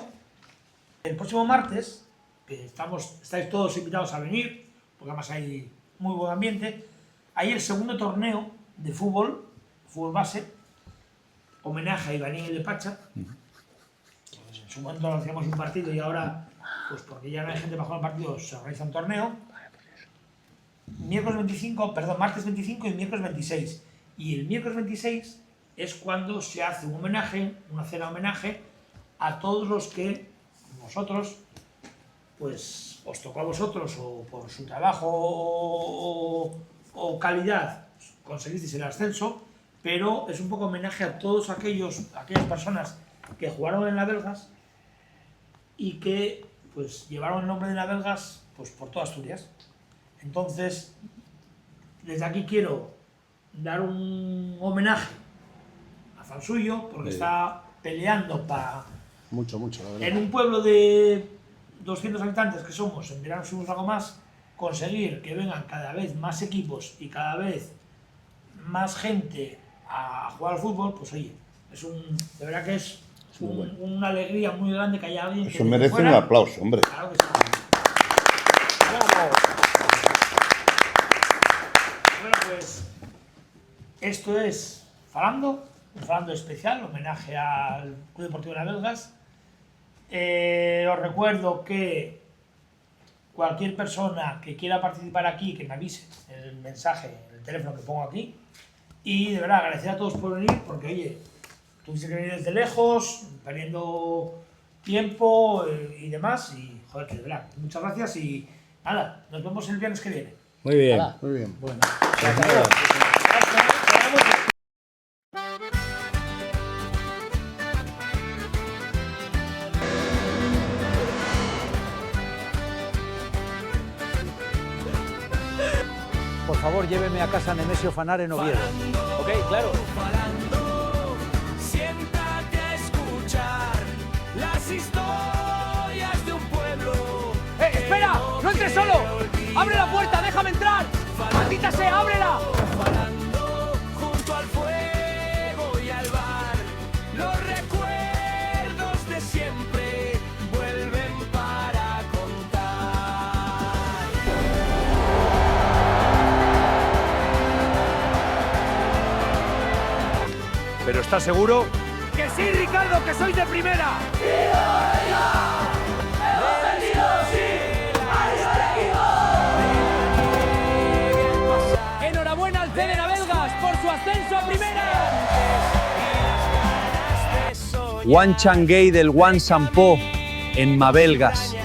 el próximo martes, que estáis todos invitados a venir, porque además hay muy buen ambiente, hay el segundo torneo de fútbol base, homenaje a Ivanín y de Pacha. Pues en su momento hacíamos un partido y ahora, pues porque ya no hay gente para jugar el partido, se organiza un torneo. Martes 25 y miércoles 26. Y el miércoles 26 es cuando se hace un homenaje, una cena homenaje a todos los que vosotros, pues os tocó a vosotros o por su trabajo o calidad conseguisteis el ascenso, pero es un poco homenaje a todos aquellas personas que jugaron en la Belgas y que pues llevaron el nombre de la Belgas pues por toda Asturias. Entonces, desde aquí quiero dar un homenaje a Fansuyo porque está peleando para,
Mucho, la verdad.
en un pueblo de 200 habitantes que somos, en verano somos algo más, conseguir que vengan cada vez más equipos y cada vez más gente a jugar al fútbol, pues oye, de verdad que es una alegría muy grande que haya alguien que
Eso merece un aplauso, hombre.
Claro que sí. Bueno, pues esto es Falando, un Falando especial, homenaje al Club Deportivo de las Belgas. Os recuerdo que cualquier persona que quiera participar aquí, que me avise el mensaje, el teléfono que pongo aquí. Y de verdad, agradecer a todos por venir, porque oye, tuviste que venir desde lejos, perdiendo tiempo y demás. Y joder, que de verdad, muchas gracias y nada, nos vemos el viernes que viene.
Muy bien.
Hala.
Muy bien.
Bueno.
Por favor, lléveme a casa Nemesio Fanar en Oviedo.
Ok, claro. Falando, siéntate a escuchar las historias de un pueblo.
¡Espera! ¡No entres solo! ¡Abre la puerta! ¡Déjame entrar! ¡Maldita sea! ¡Ábrela!
Falando junto al fuego y al bar, los recuerdos de siempre vuelven para contar.
¿Pero estás seguro? ¡Que sí, Ricardo! ¡Que sois de primera! ¡Enhorabuena al CD Belgas por su ascenso a primera!
Juan Changuey del Juan Sampó en Mabelgas.